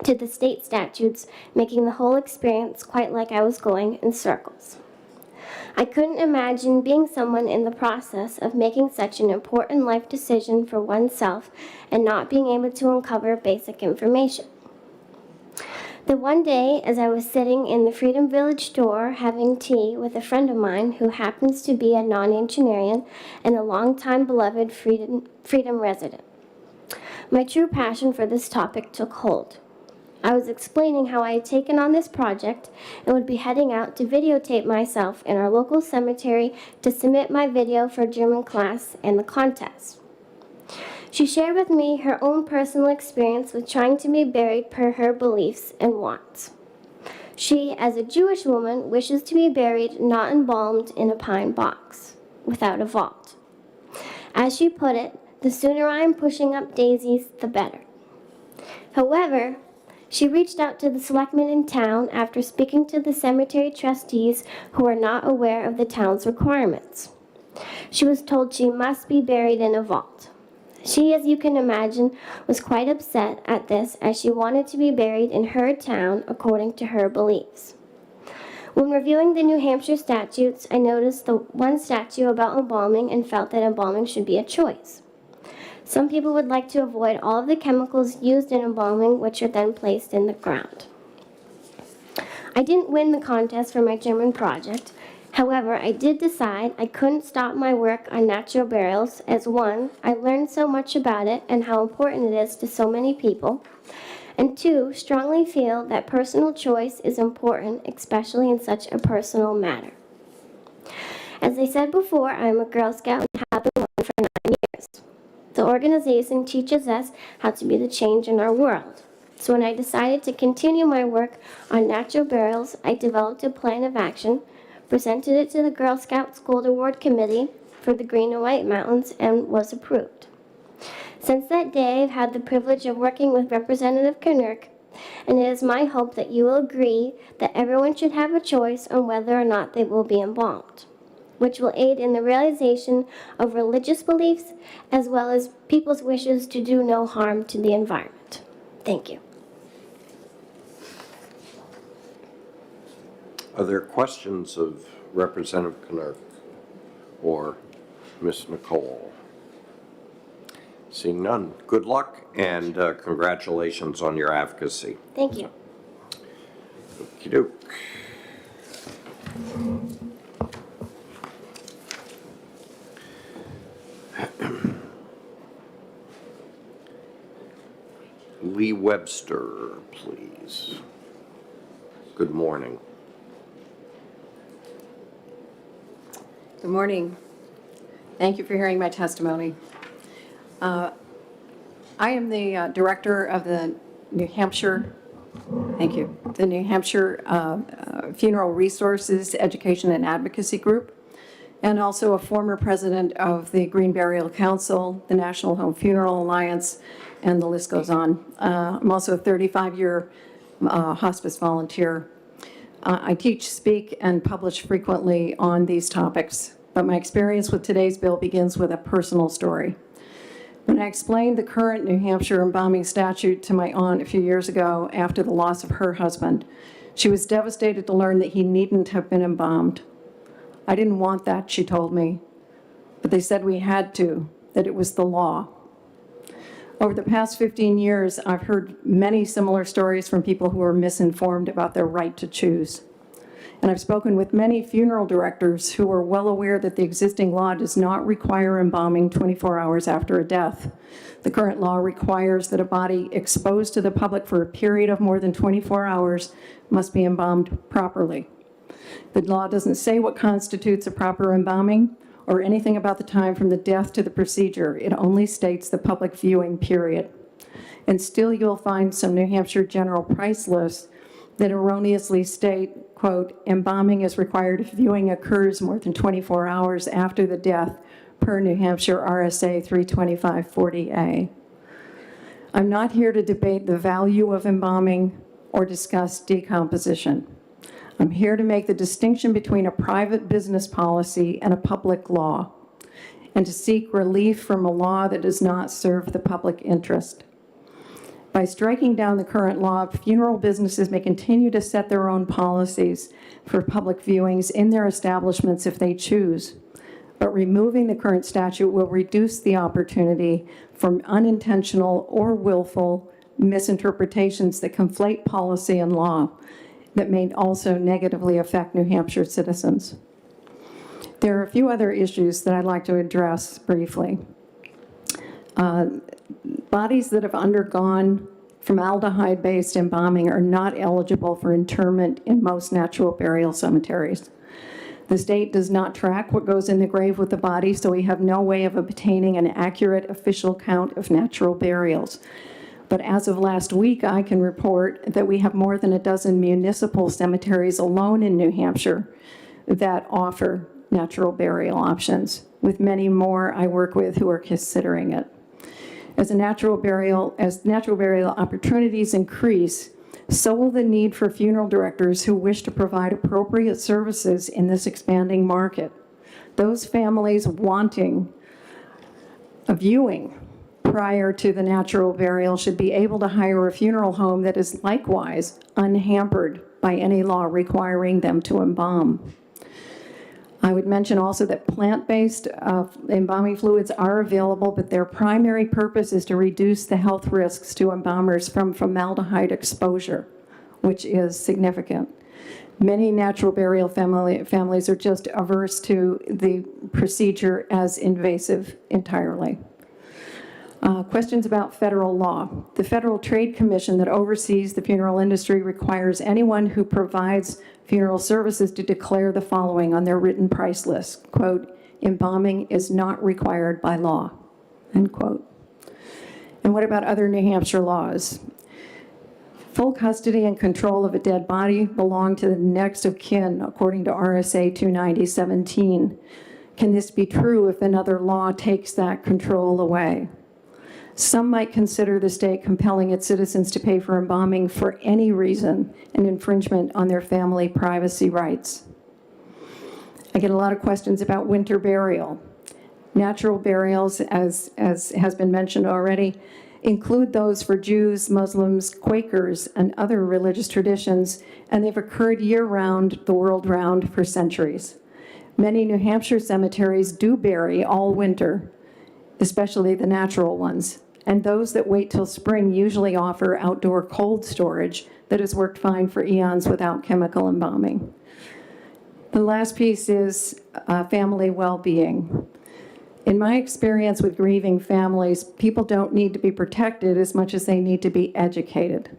to the state statutes, making the whole experience quite like I was going in circles. I couldn't imagine being someone in the process of making such an important life decision for oneself and not being able to uncover basic information. The one day, as I was sitting in the Freedom Village store having tea with a friend of mine who happens to be a non-engineering and a longtime beloved Freedom resident, my true passion for this topic took hold. I was explaining how I had taken on this project and would be heading out to videotape myself in our local cemetery to submit my video for German class and the contest. She shared with me her own personal experience with trying to be buried per her beliefs and wants. She, as a Jewish woman, wishes to be buried not embalmed in a pine box, without a vault. As she put it, the sooner I am pushing up daisies, the better. However, she reached out to the selectmen in town after speaking to the cemetery trustees who are not aware of the town's requirements. She was told she must be buried in a vault. She, as you can imagine, was quite upset at this as she wanted to be buried in her town according to her beliefs. When reviewing the New Hampshire statutes, I noticed the one statute about embalming and felt that embalming should be a choice. Some people would like to avoid all of the chemicals used in embalming, which are then placed in the ground. I didn't win the contest for my German project. However, I did decide I couldn't stop my work on natural burials as one, I learned so much about it and how important it is to so many people, and two, strongly feel that personal choice is important, especially in such a personal matter. As I said before, I am a Girl Scout and have been one for 9 years. The organization teaches us how to be the change in our world. So when I decided to continue my work on natural burials, I developed a plan of action, presented it to the Girl Scout School Award Committee for the Green and White Mountains, and was approved. Since that day, I've had the privilege of working with Representative Knirk, and it is my hope that you will agree that everyone should have a choice on whether or not they will be embalmed, which will aid in the realization of religious beliefs as well as people's wishes to do no harm to the environment. Thank you. Are there questions of Representative Knirk or Ms. Nicole? Seeing none, good luck and congratulations on your advocacy. Thank you. Okey-doke. Lee Webster, please. Good morning. Good morning. Thank you for hearing my testimony. I am the director of the New Hampshire, thank you, the New Hampshire Funeral Resources Education and Advocacy Group, and also a former president of the Green Burial Council, the National Home Funeral Alliance, and the list goes on. I'm also a 35-year hospice volunteer. I teach, speak, and publish frequently on these topics, but my experience with today's bill begins with a personal story. When I explained the current New Hampshire embalming statute to my aunt a few years ago after the loss of her husband, she was devastated to learn that he needn't have been embalmed. I didn't want that, she told me, but they said we had to, that it was the law. Over the past 15 years, I've heard many similar stories from people who are misinformed about their right to choose. And I've spoken with many funeral directors who are well aware that the existing law does not require embalming 24 hours after a death. The current law requires that a body exposed to the public for a period of more than 24 hours must be embalmed properly. The law doesn't say what constitutes a proper embalming or anything about the time from the death to the procedure. It only states the public viewing period. And still you'll find some New Hampshire general price lists that erroneously state, quote, embalming is required if viewing occurs more than 24 hours after the death per New Hampshire RSA 32540A. I'm not here to debate the value of embalming or discuss decomposition. I'm here to make the distinction between a private business policy and a public law, and to seek relief from a law that does not serve the public interest. By striking down the current law, funeral businesses may continue to set their own policies for public viewings in their establishments if they choose. But removing the current statute will reduce the opportunity for unintentional or willful misinterpretations that conflate policy and law that may also negatively affect New Hampshire citizens. There are a few other issues that I'd like to address briefly. Bodies that have undergone formaldehyde-based embalming are not eligible for interment in most natural burial cemeteries. The state does not track what goes in the grave with the body, so we have no way of obtaining an accurate official count of natural burials. But as of last week, I can report that we have more than a dozen municipal cemeteries alone in New Hampshire that offer natural burial options, with many more I work with who are considering it. As natural burial opportunities increase, so will the need for funeral directors who wish to provide appropriate services in this expanding market. Those families wanting a viewing prior to the natural burial should be able to hire a funeral home that is likewise unhampered by any law requiring them to embalm. I would mention also that plant-based embalming fluids are available, but their primary purpose is to reduce the health risks to embalmers from formaldehyde exposure, which is significant. Many natural burial families are just averse to the procedure as invasive entirely. Questions about federal law. The Federal Trade Commission that oversees the funeral industry requires anyone who provides funeral services to declare the following on their written price list, quote, "Embalming is not required by law," end quote. And what about other New Hampshire laws? Full custody and control of a dead body belong to the next of kin, according to RSA 290-17. Can this be true if another law takes that control away? Some might consider the state compelling its citizens to pay for embalming for any reason an infringement on their family privacy rights. I get a lot of questions about winter burial. Natural burials, as has been mentioned already, include those for Jews, Muslims, Quakers, and other religious traditions, and they've occurred year-round, the world round, for centuries. Many New Hampshire cemeteries do bury all winter, especially the natural ones, and those that wait till spring usually offer outdoor cold storage that has worked fine for eons without chemical embalming. The last piece is family well-being. In my experience with grieving families, people don't need to be protected as much as they need to be educated.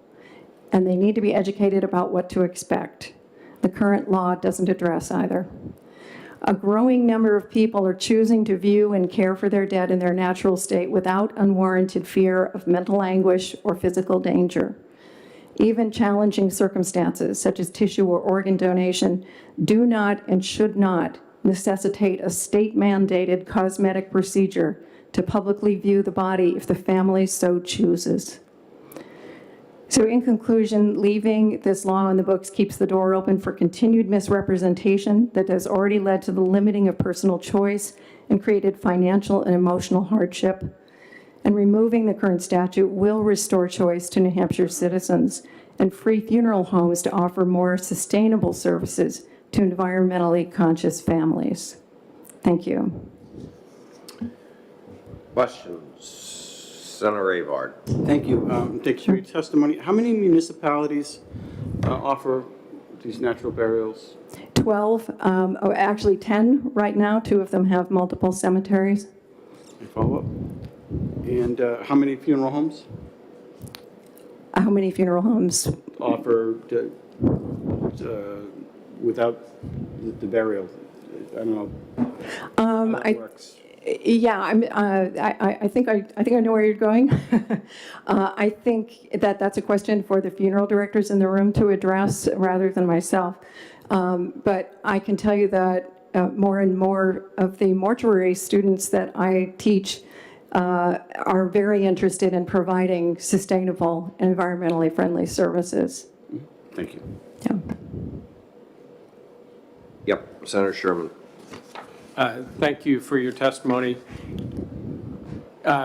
And they need to be educated about what to expect. The current law doesn't address either. A growing number of people are choosing to view and care for their dead in their natural state without unwarranted fear of mental anguish or physical danger. Even challenging circumstances, such as tissue or organ donation, do not and should not necessitate a state-mandated cosmetic procedure to publicly view the body if the family so chooses. So in conclusion, leaving this law in the books keeps the door open for continued misrepresentation that has already led to the limiting of personal choice and created financial and emotional hardship. And removing the current statute will restore choice to New Hampshire citizens and free funeral homes to offer more sustainable services to environmentally conscious families. Thank you. Questions? Senator Avard. Thank you. Dick, your testimony, how many municipalities offer these natural burials? 12, actually 10 right now. 2 of them have multiple cemeteries. Follow up. And how many funeral homes How many funeral homes? offer without the burial? I don't know how that works. Yeah, I think I know where you're going. I think that that's a question for the funeral directors in the room to address rather than myself. But I can tell you that more and more of the mortuary students that I teach are very interested in providing sustainable and environmentally friendly services. Thank you. Yeah. Yep, Senator Sherman. Thank you for your testimony.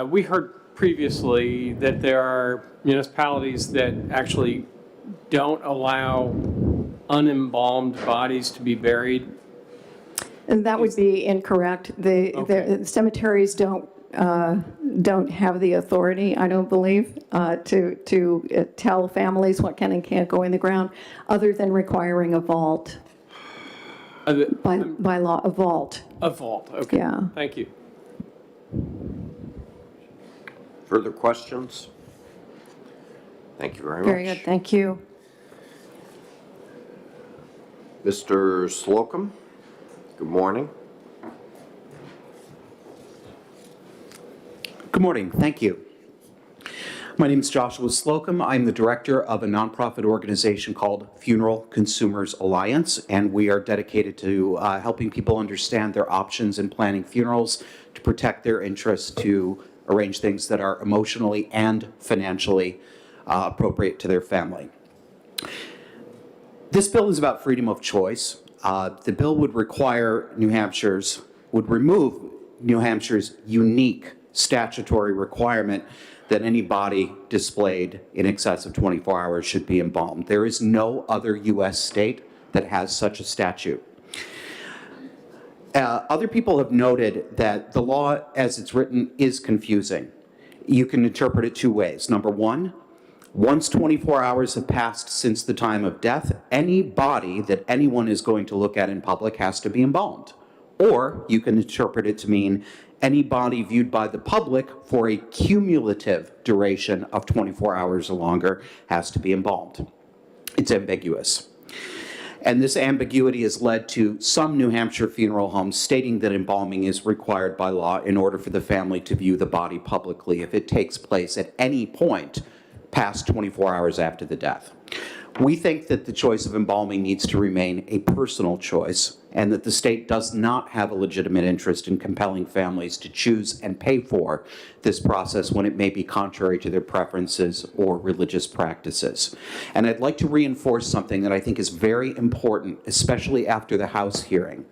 We heard previously that there are municipalities that actually don't allow unembalmed bodies to be buried. And that would be incorrect. The cemeteries don't have the authority, I don't believe, to tell families what can and can't go in the ground, other than requiring a vault. By law, a vault. A vault, okay. Yeah. Thank you. Further questions? Thank you very much. Very good, thank you. Mr. Slocum, good morning. Good morning, thank you. My name is Joshua Slocum. I'm the director of a nonprofit organization called Funeral Consumers Alliance, and we are dedicated to helping people understand their options in planning funerals, to protect their interests, to arrange things that are emotionally and financially appropriate to their family. This bill is about freedom of choice. The bill would remove New Hampshire's unique statutory requirement that any body displayed in excess of 24 hours should be embalmed. There is no other U.S. state that has such a statute. Other people have noted that the law as it's written is confusing. You can interpret it 2 ways. Number one, Once 24 hours have passed since the time of death, any body that anyone is going to look at in public has to be embalmed. Or you can interpret it to mean any body viewed by the public for a cumulative duration of 24 hours or longer has to be embalmed. It's ambiguous. And this ambiguity has led to some New Hampshire funeral homes stating that embalming is required by law in order for the family to view the body publicly if it takes place at any point past 24 hours after the death. We think that the choice of embalming needs to remain a personal choice, and that the state does not have a legitimate interest in compelling families to choose and pay for this process when it may be contrary to their preferences or religious practices. And I'd like to reinforce something that I think is very important, especially after the House hearing.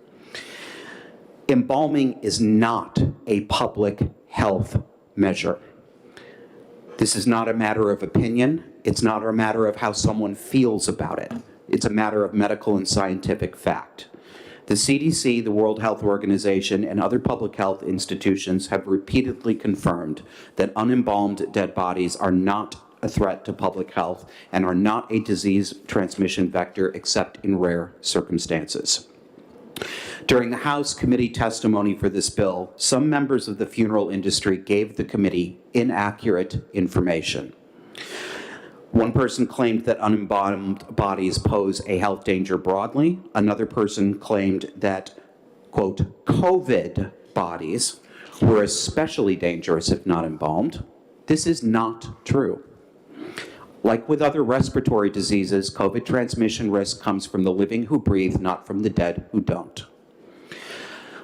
Embalming is not a public health measure. This is not a matter of opinion. It's not a matter of how someone feels about it. It's a matter of medical and scientific fact. The CDC, the World Health Organization, and other public health institutions have repeatedly confirmed that unembalmed dead bodies are not a threat to public health and are not a disease transmission vector except in rare circumstances. During the House committee testimony for this bill, some members of the funeral industry gave the committee inaccurate information. One person claimed that unembalmed bodies pose a health danger broadly. Another person claimed that, quote, COVID bodies were especially dangerous if not embalmed. This is not true. Like with other respiratory diseases, COVID transmission risk comes from the living who breathe, not from the dead who don't.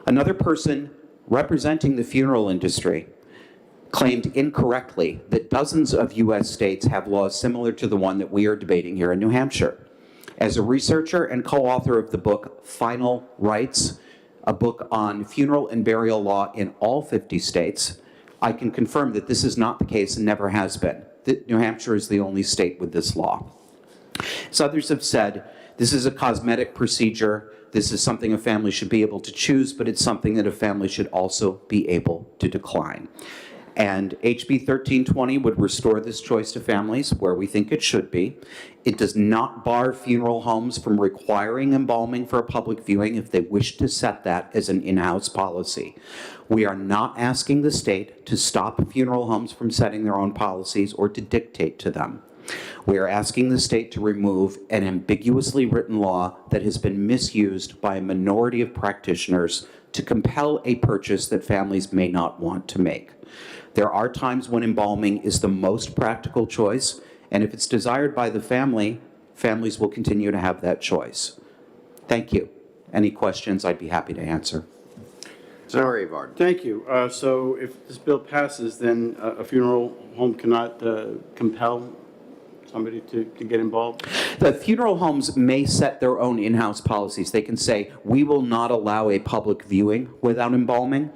Another person representing the funeral industry claimed incorrectly that dozens of U.S. states have laws similar to the one that we are debating here in New Hampshire. As a researcher and co-author of the book Final Rights, a book on funeral and burial law in all 50 states, I can confirm that this is not the case and never has been. That New Hampshire is the only state with this law. As others have said, this is a cosmetic procedure. This is something a family should be able to choose, but it's something that a family should also be able to decline. And HB 1320 would restore this choice to families where we think it should be. It does not bar funeral homes from requiring embalming for a public viewing if they wish to set that as an in-house policy. We are not asking the state to stop funeral homes from setting their own policies or to dictate to them. We are asking the state to remove an ambiguously written law that has been misused by a minority of practitioners to compel a purchase that families may not want to make. There are times when embalming is the most practical choice, and if it's desired by the family, families will continue to have that choice. Thank you. Any questions, I'd be happy to answer. Senator Avard. Thank you. So if this bill passes, then a funeral home cannot compel somebody to get involved? The funeral homes may set their own in-house policies. They can say, we will not allow a public viewing without embalming.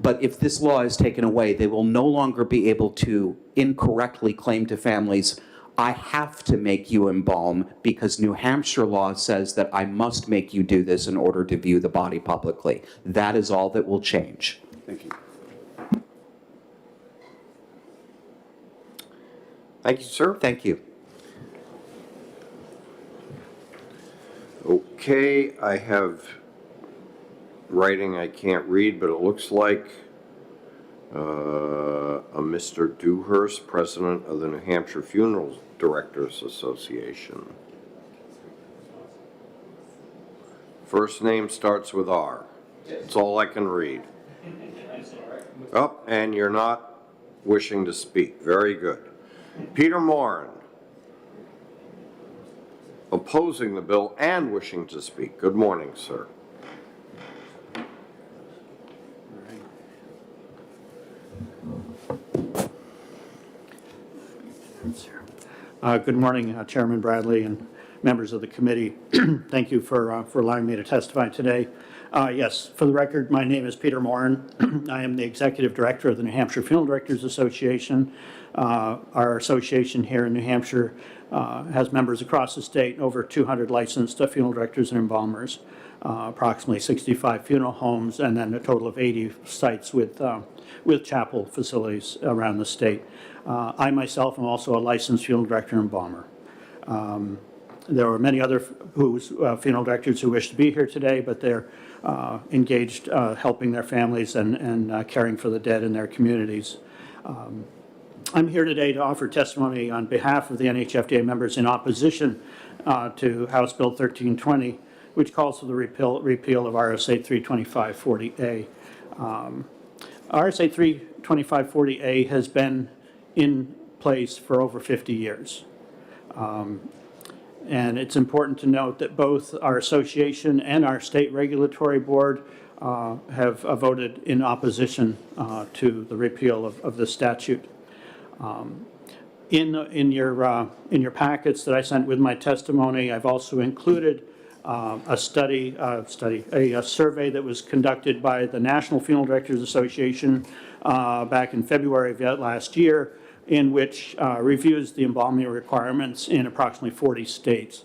But if this law is taken away, they will no longer be able to incorrectly claim to families, I have to make you embalm because New Hampshire law says that I must make you do this in order to view the body publicly. That is all that will change. Thank you. Thank you, sir. Thank you. Okay, I have writing I can't read, but it looks like a Mr. Dewhurst, president of the New Hampshire Funeral Directors Association. First name starts with R. That's all I can read. Oh, and you're not wishing to speak. Very good. Peter Morin, opposing the bill and wishing to speak. Good morning, sir. Good morning, Chairman Bradley and members of the committee. Thank you for allowing me to testify today. Yes, for the record, my name is Peter Morin. I am the Executive Director of the New Hampshire Funeral Directors Association. Our association here in New Hampshire has members across the state, over 200 licensed funeral directors and embalmers. approximately 65 funeral homes, and then a total of 80 sites with chapel facilities around the state. I myself am also a licensed funeral director and embalmer. There are many other funeral directors who wish to be here today, but they're engaged helping their families and caring for the dead in their communities. I'm here today to offer testimony on behalf of the NHFDA members in opposition to House Bill 1320, which calls for the repeal of RSA 32540A. RSA 32540A has been in place for over 50 years. And it's important to note that both our association and our state regulatory board have voted in opposition to the repeal of the statute. In your packets that I sent with my testimony, I've also included a survey that was conducted by the National Funeral Directors Association back in February of last year, in which reviews the embalming requirements in approximately 40 states.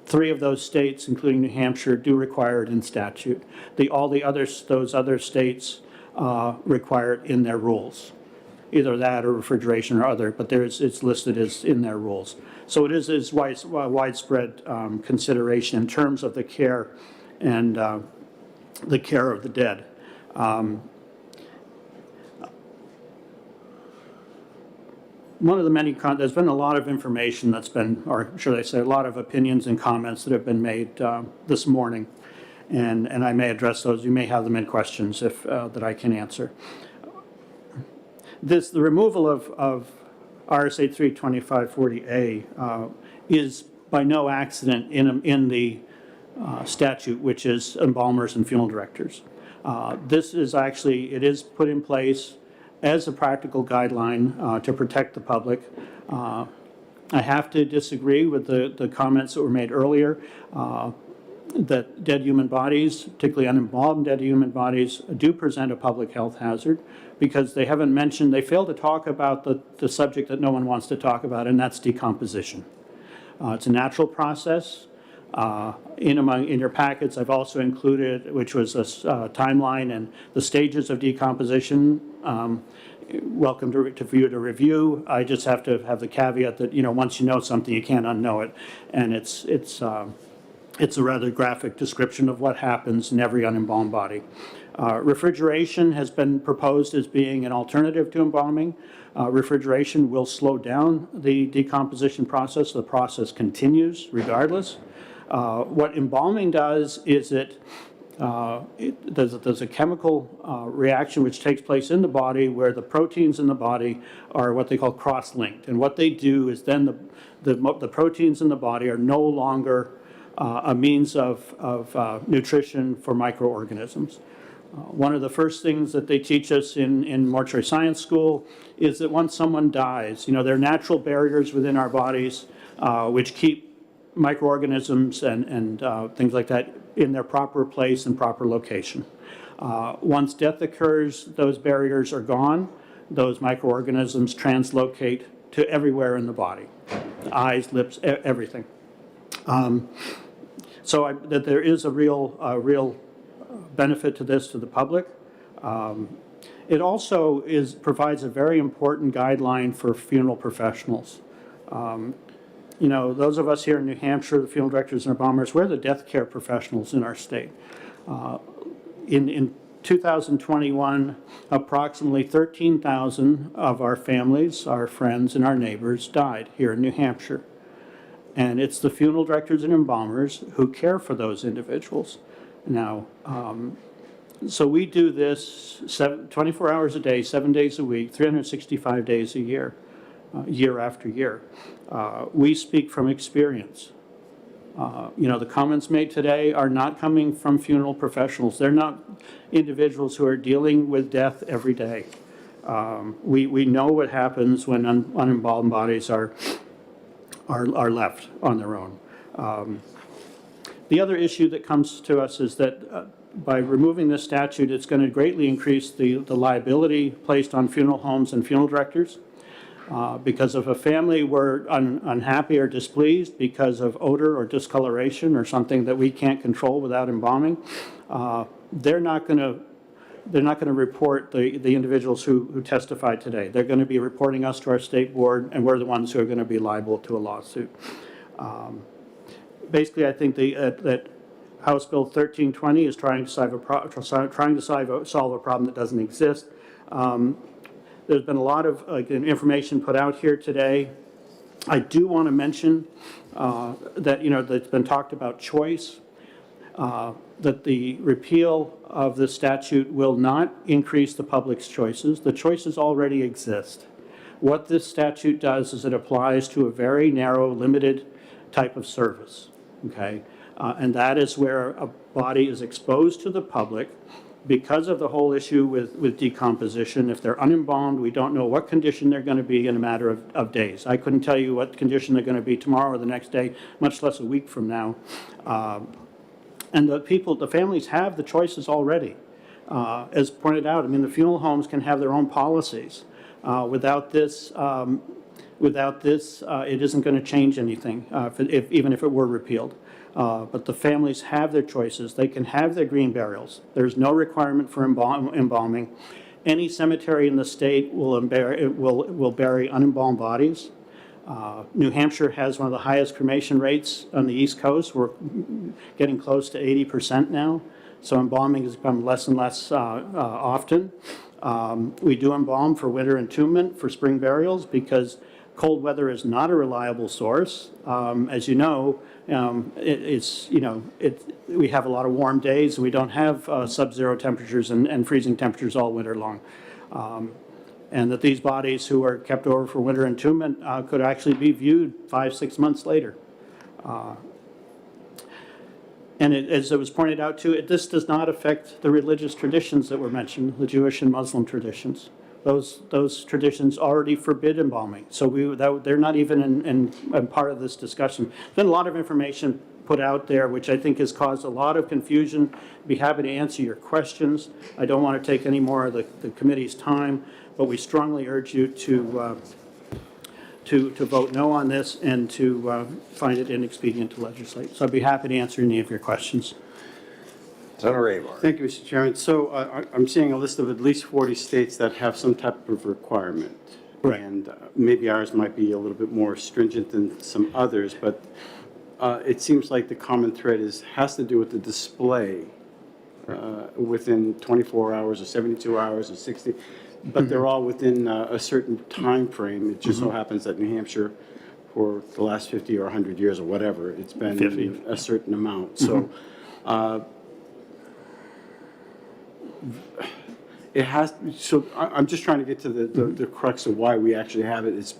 3 of those states, including New Hampshire, do require it in statute. Those other states require it in their rules, either that or refrigeration or other, but it's listed as in their rules. So it is widespread consideration in terms of the care and the care of the dead. One of the many, there's been a lot of information that's been, or should I say, a lot of opinions and comments that have been made this morning, and I may address those. You may have them in questions if that I can answer. The removal of RSA 32540A is by no accident in the statute, which is embalmers and funeral directors. This is actually, it is put in place as a practical guideline to protect the public. I have to disagree with the comments that were made earlier that dead human bodies, particularly unembalmed dead human bodies, do present a public health hazard because they fail to talk about the subject that no one wants to talk about, and that's decomposition. It's a natural process. In your packets, I've also included, which was a timeline and the stages of decomposition. Welcome for you to review. I just have to have the caveat that, once you know something, you can't unknow it. And it's a rather graphic description of what happens in every unembalmed body. Refrigeration has been proposed as being an alternative to embalming. Refrigeration will slow down the decomposition process. The process continues regardless. What embalming does is there's a chemical reaction which takes place in the body where the proteins in the body are what they call cross-linked. And what they do is then the proteins in the body are no longer a means of nutrition for microorganisms. One of the first things that they teach us in mortuary science school is that once someone dies, there are natural barriers within our bodies which keep microorganisms and things like that in their proper place and proper location. Once death occurs, those barriers are gone. Those microorganisms translocate to everywhere in the body, the eyes, lips, everything. So that there is a real benefit to this to the public. It also provides a very important guideline for funeral professionals. Those of us here in New Hampshire, the funeral directors and embalmers, we're the death care professionals in our state. In 2021, approximately 13,000 of our families, our friends, and our neighbors died here in New Hampshire. And it's the funeral directors and embalmers who care for those individuals. Now, so we do this 24 hours a day, 7 days a week, 365 days a year, year after year. We speak from experience. The comments made today are not coming from funeral professionals. They're not individuals who are dealing with death every day. We know what happens when unembalmed bodies are left on their own. The other issue that comes to us is that by removing this statute, it's going to greatly increase the liability placed on funeral homes and funeral directors. Because if a family were unhappy or displeased because of odor or discoloration or something that we can't control without embalming, they're not going to report the individuals who testified today. They're going to be reporting us to our state board, and we're the ones who are going to be liable to a lawsuit. Basically, I think that House Bill 1320 is trying to solve a problem that doesn't exist. There's been a lot of information put out here today. I do want to mention that, that's been talked about choice, that the repeal of the statute will not increase the public's choices. The choices already exist. What this statute does is it applies to a very narrow, limited type of service, okay? And that is where a body is exposed to the public because of the whole issue with decomposition. If they're unembalmed, we don't know what condition they're going to be in a matter of days. I couldn't tell you what condition they're going to be tomorrow or the next day, much less a week from now. And the families have the choices already. As pointed out, I mean, the funeral homes can have their own policies. Without this, it isn't going to change anything, even if it were repealed. But the families have their choices. They can have their green burials. There's no requirement for embalming. Any cemetery in the state will bury unembalmed bodies. New Hampshire has one of the highest cremation rates on the East Coast. We're getting close to 80% now. So embalming has become less and less often. We do embalm for winter entombment, for spring burials, because cold weather is not a reliable source. As you know, we have a lot of warm days. We don't have sub-zero temperatures and freezing temperatures all winter long. And that these bodies who are kept over for winter entombment could actually be viewed 5-6 months later. And as it was pointed out too, this does not affect the religious traditions that were mentioned, the Jewish and Muslim traditions. Those traditions already forbid embalming. So they're not even in part of this discussion. There's been a lot of information put out there, which I think has caused a lot of confusion. I'd be happy to answer your questions. I don't want to take any more of the committee's time, but we strongly urge you to vote no on this and to find it inexpedient to legislate. So I'd be happy to answer any of your questions. Senator Abar. Thank you, Mr. Chairman. So I'm seeing a list of at least 40 states that have some type of requirement. Right. And maybe ours might be a little bit more stringent than some others, but it seems like the common thread has to do with the display within 24 hours or 72 hours or 60, but they're all within a certain time frame. It just so happens that New Hampshire, for the last 50 or 100 years or whatever, it's been 50. a certain amount. So I'm just trying to get to the crux of why we actually have it. It's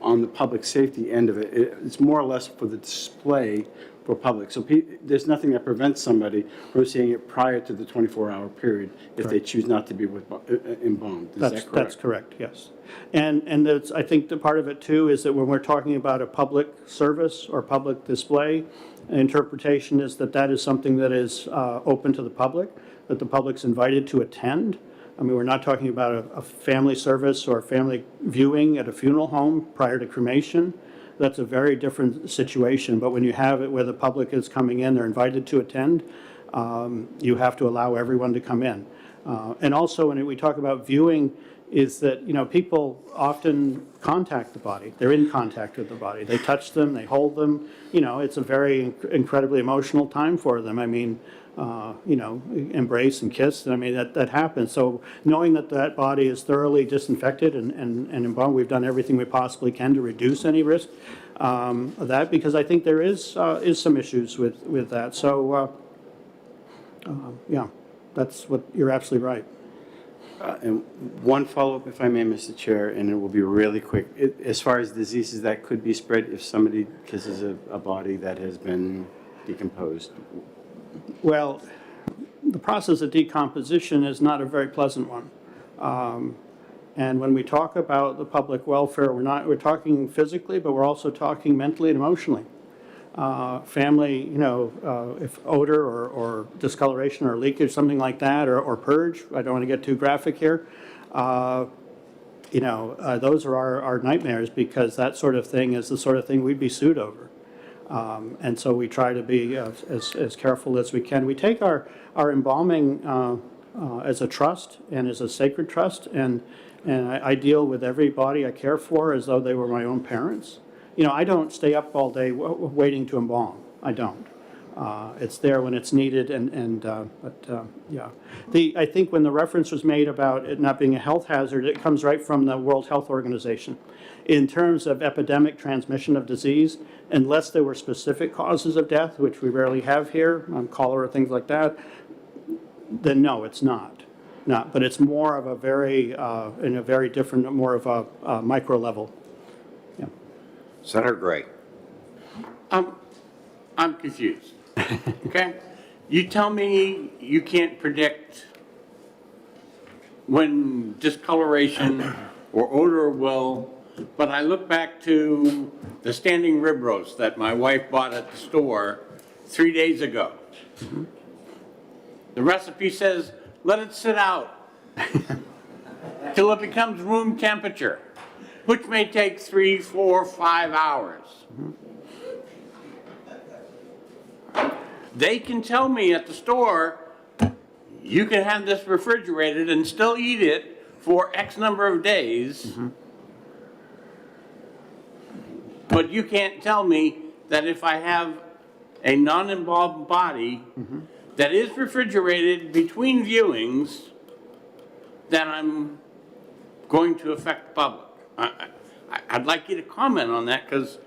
on the public safety end of it. It's more or less for the display for public. So there's nothing that prevents somebody from seeing it prior to the 24-hour period if they choose not to be embalmed. Is that correct? That's correct, yes. And I think the part of it too is that when we're talking about a public service or public display, interpretation is that is something that is open to the public, that the public's invited to attend. I mean, we're not talking about a family service or a family viewing at a funeral home prior to cremation. That's a very different situation. But when you have it where the public is coming in, they're invited to attend, you have to allow everyone to come in. And also when we talk about viewing, is that, people often contact the body. They're in contact with the body. They touch them, they hold them. It's a very incredibly emotional time for them. I mean, embrace and kiss. I mean, that happens. So knowing that body is thoroughly disinfected and embalmed, we've done everything we possibly can to reduce any risk of that, because I think there is some issues with that. So, yeah, that's what, you're absolutely right. And one follow-up, if I may, Mr. Chair, and it will be really quick. As far as diseases that could be spread if somebody kisses a body that has been decomposed. Well, the process of decomposition is not a very pleasant one. And when we talk about the public welfare, we're talking physically, but we're also talking mentally and emotionally. Family, if odor or discoloration or leakage, something like that, or purge, I don't want to get too graphic here, those are our nightmares, because that sort of thing is the sort of thing we'd be sued over. And so we try to be as careful as we can. We take our embalming as a trust and as a sacred trust, and I deal with everybody I care for as though they were my own parents. I don't stay up all day waiting to embalm. I don't. It's there when it's needed, yeah. I think when the reference was made about it not being a health hazard, it comes right from the World Health Organization. In terms of epidemic transmission of disease, unless there were specific causes of death, which we rarely have here, cholera, things like that, then no, it's not. But it's more of a very, in a very different, more of a micro level. Yeah. Senator Gray. I'm confused, okay? You tell me you can't predict when discoloration or odor will, but I look back to the standing rib roast that my wife bought at the store 3 days ago. The recipe says, let it sit out till it becomes room temperature, which may take 3, 4, 5 hours. They can tell me at the store, you can have this refrigerated and still eat it for X number of days. But you can't tell me that if I have a non-embalmed body that is refrigerated between viewings, that I'm going to affect the public. I'd like you to comment on that, because,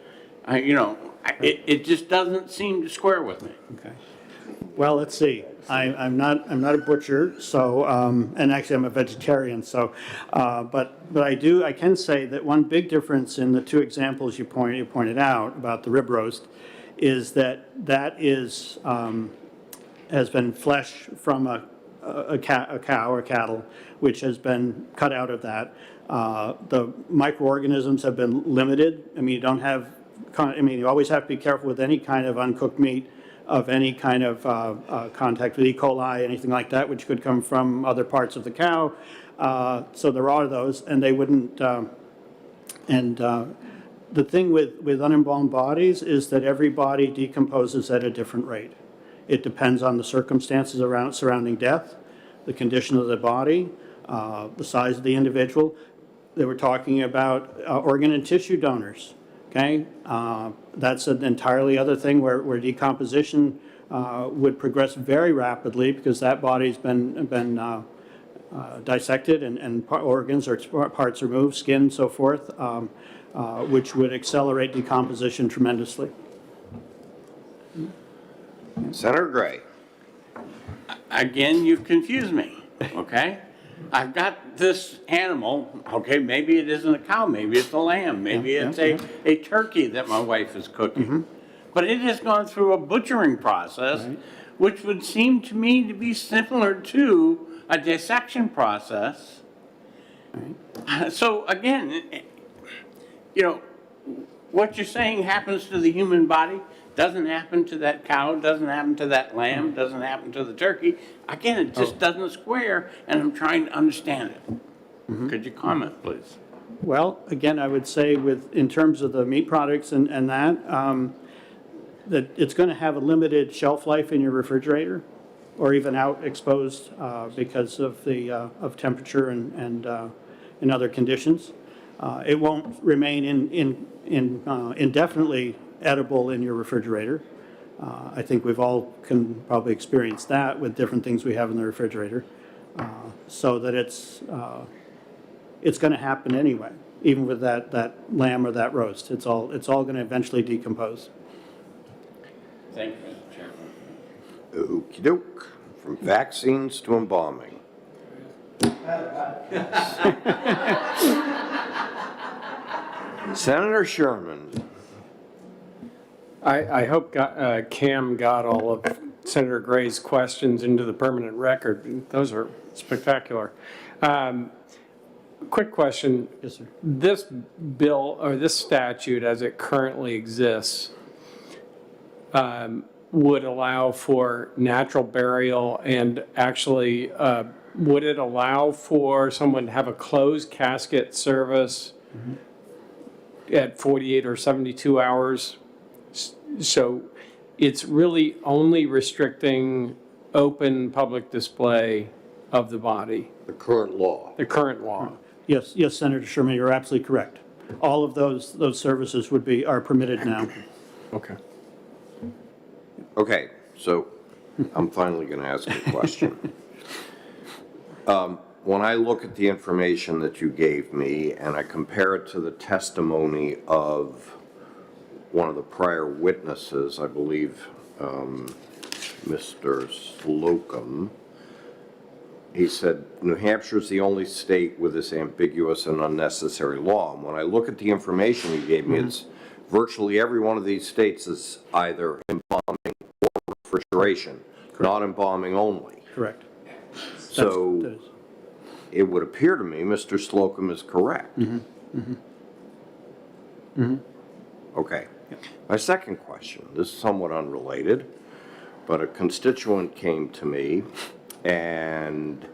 it just doesn't seem to square with me. Okay. Well, let's see. I'm not a butcher, so and actually I'm a vegetarian. So, but I can say that one big difference in the two examples you pointed out about the rib roast is that is has been flesh from a cow or cattle, which has been cut out of that. The microorganisms have been limited. I mean, you always have to be careful with any kind of uncooked meat of any kind of contact with E. coli, anything like that, which could come from other parts of the cow. So there are those, and they wouldn't. The thing with unembalmed bodies is that every body decomposes at a different rate. It depends on the circumstances surrounding death, the condition of the body, the size of the individual. They were talking about organ and tissue donors. Okay, that's an entirely other thing where decomposition would progress very rapidly, because that body's been dissected and organs or parts removed, skin, so forth, which would accelerate decomposition tremendously. Senator Gray. Again, you've confused me, okay? I've got this animal, okay, maybe it isn't a cow, maybe it's a lamb, maybe it's a turkey that my wife is cooking. But it has gone through a butchering process, which would seem to me to be similar to a dissection process. So again, what you're saying happens to the human body doesn't happen to that cow, doesn't happen to that lamb, doesn't happen to the turkey. Again, it just doesn't square, and I'm trying to understand it. Could you comment, please? Well, again, I would say in terms of the meat products and that it's going to have a limited shelf life in your refrigerator, or even out exposed because of of temperature and other conditions. It won't remain indefinitely edible in your refrigerator. I think we've all can probably experience that with different things we have in the refrigerator. So that it's going to happen anyway, even with that lamb or that roast. It's all going to eventually decompose. Thank you, Mr. Chairman. Okey doke. From vaccines to embalming. Senator Sherman. I hope Cam got all of Senator Gray's questions into the permanent record. Those are spectacular. Quick question. Yes, sir. This bill, or this statute as it currently exists, would allow for natural burial and actually would it allow for someone to have a closed casket service at 48 or 72 hours? So it's really only restricting open public display of the body, The current law. the current law. Yes, yes, Senator Sherman, you're absolutely correct. All of those services are permitted now. Okay. Okay, so I'm finally going to ask a question. When I look at the information that you gave me and I compare it to the testimony of one of the prior witnesses, I believe Mr. Slocum, he said, New Hampshire is the only state with this ambiguous and unnecessary law. And when I look at the information you gave me, it's virtually every one of these states is either embalming or refrigeration, not embalming only. Correct. That So is- it would appear to me Mr. Slocum is correct. Okay. My second question, this is somewhat unrelated, but a constituent came to me and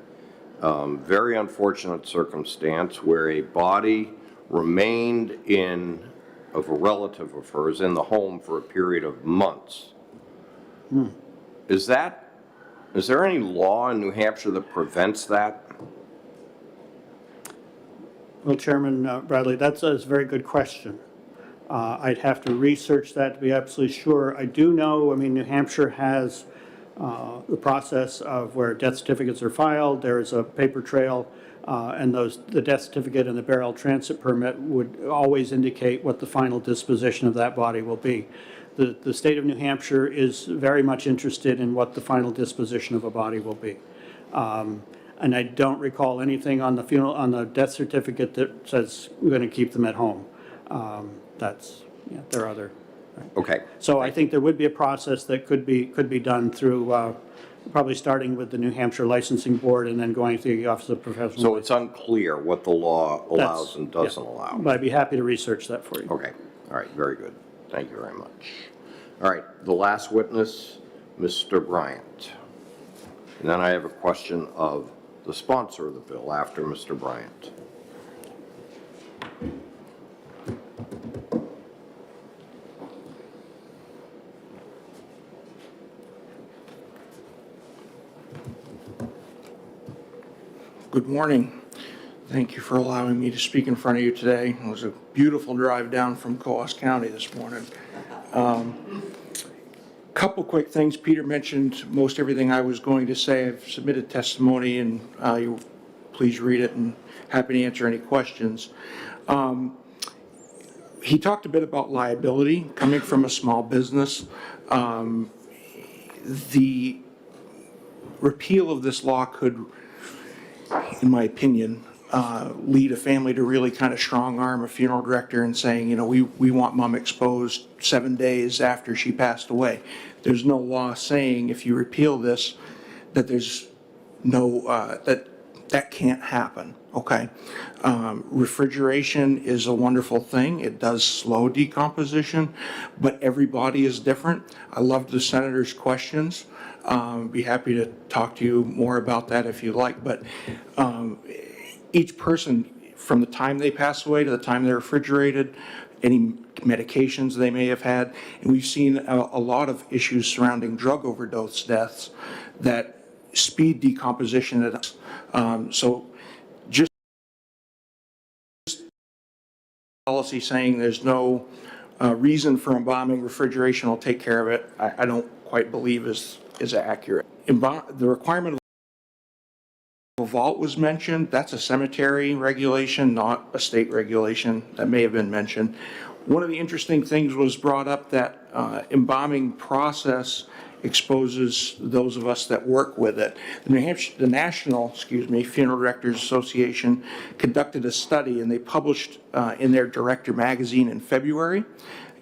very unfortunate circumstance where a body remained of a relative of hers in the home for a period of months. Is there any law in New Hampshire that prevents that? Well, Chairman Bradley, that's a very good question. I'd have to research that to be absolutely sure. I do know, I mean, New Hampshire has the process of where death certificates are filed. There is a paper trail, and the death certificate and the burial transit permit would always indicate what the final disposition of that body will be. The state of New Hampshire is very much interested in what the final disposition of a body will be. And I don't recall anything on the death certificate that says we're going to keep them at home. There are other. Okay. So I think there would be a process that could be done through, probably starting with the New Hampshire Licensing Board and then going through the Office of Professional. So it's unclear what the law allows That's- and doesn't yeah. allow? But I'd be happy to research that for you. Okay, all right, very good. Thank you very much. All right, the last witness, Mr. Bryant. And then I have a question of the sponsor of the bill after Mr. Bryant. Good morning. Thank you for allowing me to speak in front of you today. It was a beautiful drive down from Coos County this morning. Couple quick things. Peter mentioned most everything I was going to say. I've submitted testimony, and you please read it, and happy to answer any questions. He talked a bit about liability coming from a small business. The repeal of this law could, in my opinion, lead a family to really kind of strong arm a funeral director and saying, you know, we want mom exposed 7 days after she passed away. There's no law saying if you repeal this that there's no, that can't happen, okay? Refrigeration is a wonderful thing. It does slow decomposition, but every body is different. I loved the senator's questions. Be happy to talk to you more about that if you like, but each person, from the time they pass away to the time they're refrigerated, any medications they may have had, and we've seen a lot of issues surrounding drug overdose deaths that speed decomposition. So just policy saying there's no reason for embalming, refrigeration will take care of it, I don't quite believe is accurate. The requirement of a vault was mentioned. That's a cemetery regulation, not a state regulation. That may have been mentioned. One of the interesting things was brought up that embalming process exposes those of us that work with it. The National Funeral Directors Association conducted a study, and they published in their Director magazine in February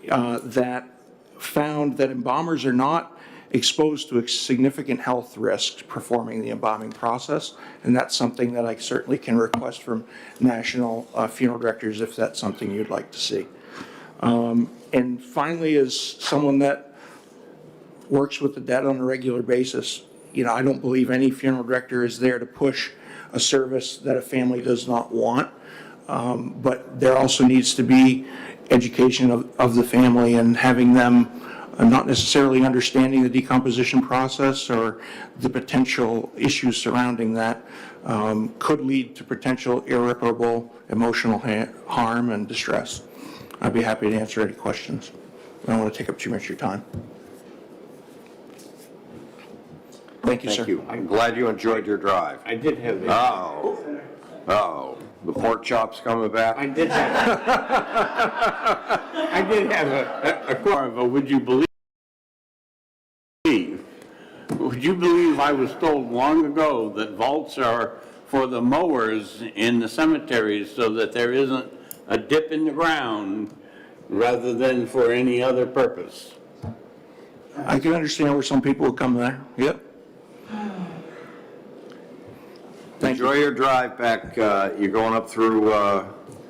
that found that embalmers are not exposed to significant health risks performing the embalming process, and that's something that I certainly can request from national funeral directors if that's something you'd like to see. And finally, as someone that works with the dead on a regular basis, I don't believe any funeral director is there to push a service that a family does not want. But there also needs to be education of the family and having them not necessarily understanding the decomposition process or the potential issues surrounding that could lead to potential irreparable emotional harm and distress. I'd be happy to answer any questions. I don't want to take up too much of your time. Thank you, sir. Thank you. I'm glad you enjoyed your drive. I did have the. Oh, the pork chop's coming back? I did have. I did have a question, but would you believe I was told long ago that vaults are for the mowers in the cemeteries so that there isn't a dip in the ground rather than for any other purpose? I can understand where some people would come there. Yep. Enjoy your drive back. You going up through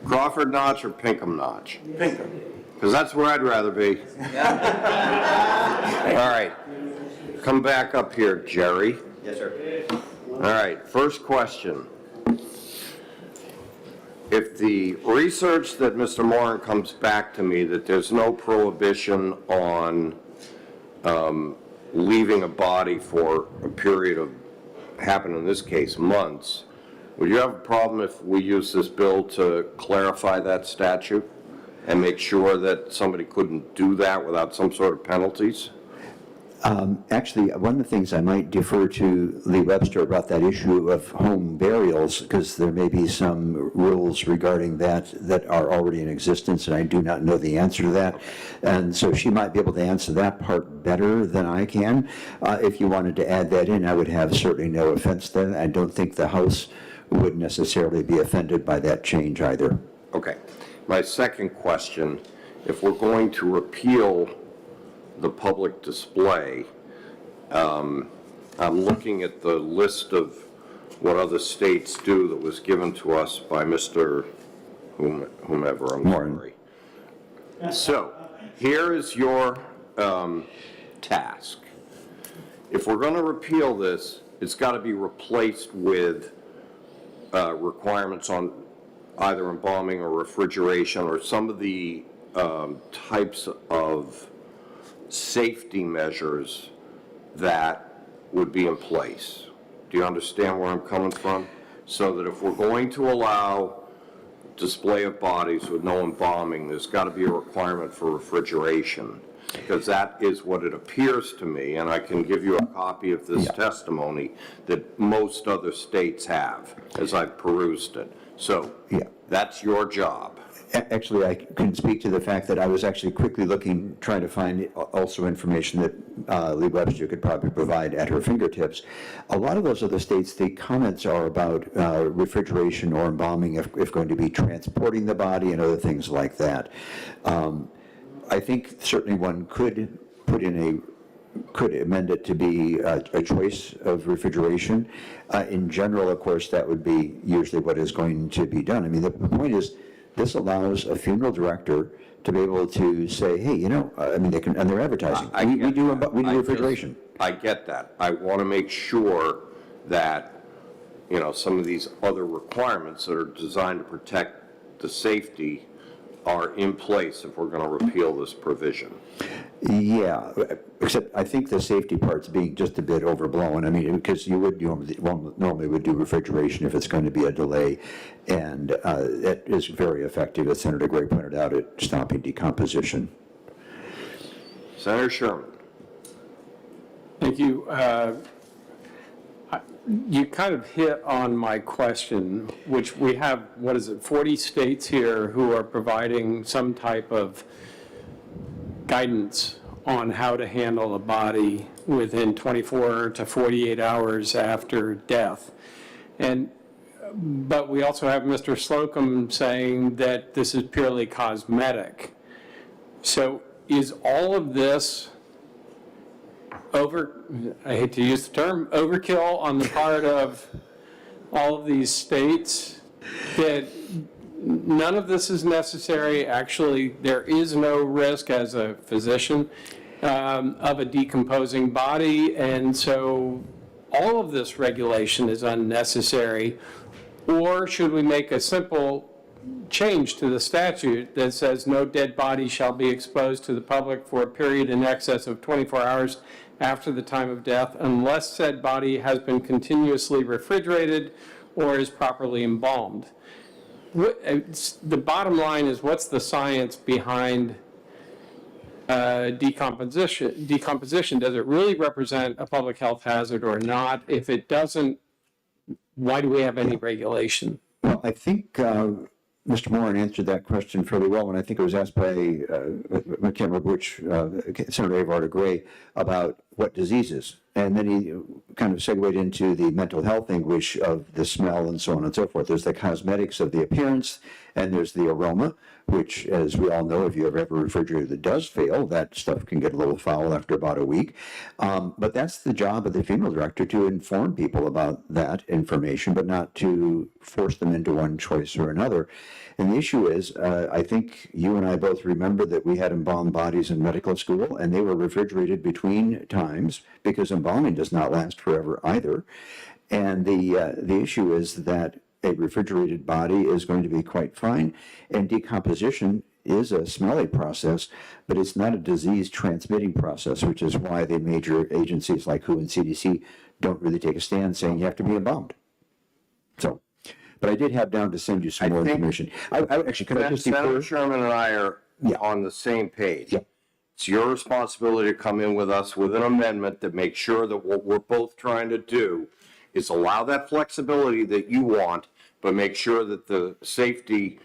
Crawford Notch or Pinkham Notch? Pinkham. Because that's where I'd rather be. All right. Come back up here, Jerry. Yes, sir. All right, first question. If the research that Mr. Morin comes back to me that there's no prohibition on leaving a body for a period of, happen in this case, months, would you have a problem if we use this bill to clarify that statute and make sure that somebody couldn't do that without some sort of penalties? Actually, one of the things I might defer to Lee Webster about that issue of home burials, because there may be some rules regarding that that are already in existence, and I do not know the answer to that. And so she might be able to answer that part better than I can. If you wanted to add that in, I would have certainly no offense to that. I don't think the House would necessarily be offended by that change either. Okay. My second question, if we're going to repeal the public display, I'm looking at the list of what other states do that was given to us by Mr. whomever, I'm sorry. So, here is your task. If we're going to repeal this, it's got to be replaced with requirements on either embalming or refrigeration or some of the types of safety measures that would be in place. Do you understand where I'm coming from? So that if we're going to allow display of bodies with no embalming, there's got to be a requirement for refrigeration, because that is what it appears to me, and I can give you a copy of this testimony that most other states have, as I've perused it. So that's your job. Actually, I can speak to the fact that I was actually quickly looking, trying to find also information that Lee Webster could probably provide at her fingertips. A lot of those other states, the comments are about refrigeration or embalming if going to be transporting the body and other things like that. I think certainly one could put in could amend it to be a choice of refrigeration. In general, of course, that would be usually what is going to be done. I mean, the point is, this allows a funeral director to be able to say, hey, I mean, they can, and they're advertising. We do refrigeration. I get that. I want to make sure that, some of these other requirements that are designed to protect the safety are in place if we're going to repeal this provision. Yeah, except I think the safety part's being just a bit overblown. I mean, because you would normally would do refrigeration if it's going to be a delay, and it is very effective, as Senator Gray pointed out, at stopping decomposition. Senator Sherman. Thank you. You kind of hit on my question, which we have, 40 states here who are providing some type of guidance on how to handle a body within 24 to 48 hours after death. But we also have Mr. Slocum saying that this is purely cosmetic. So is all of this I hate to use the term, overkill on the part of all of these states, that none of this is necessary? Actually, there is no risk as a physician of a decomposing body, and so all of this regulation is unnecessary? Or should we make a simple change to the statute that says no dead body shall be exposed to the public for a period in excess of 24 hours after the time of death unless said body has been continuously refrigerated or is properly embalmed? The bottom line is, what's the science behind decomposition? Does it really represent a public health hazard or not? If it doesn't, why do we have any regulation? Well, I think Mr. Morin answered that question fairly well, and I think it was asked by, I can't remember which, Senator Avarda Gray, about what diseases. And then he kind of segued into the mental health anguish of the smell and so on and so forth. There's the cosmetics of the appearance, and there's the aroma, which, as we all know, if you have ever a refrigerator that does fail, that stuff can get a little foul after about a week. But that's the job of the funeral director, to inform people about that information, but not to force them into one choice or another. And the issue is, I think you and I both remember that we had embalmed bodies in medical school, and they were refrigerated between times because embalming does not last forever either. And the issue is that a refrigerated body is going to be quite fine, and decomposition is a smelly process, but it's not a disease transmitting process, which is why the major agencies like WHO and CDC don't really take a stand saying you have to be embalmed. So, but I did have down to send you some more information. I actually, could I just Senator Sherman and I are on the same page. Yeah. It's your responsibility to come in with us with an amendment that makes sure that what we're both trying to do is allow that flexibility that you want, but make sure that the safety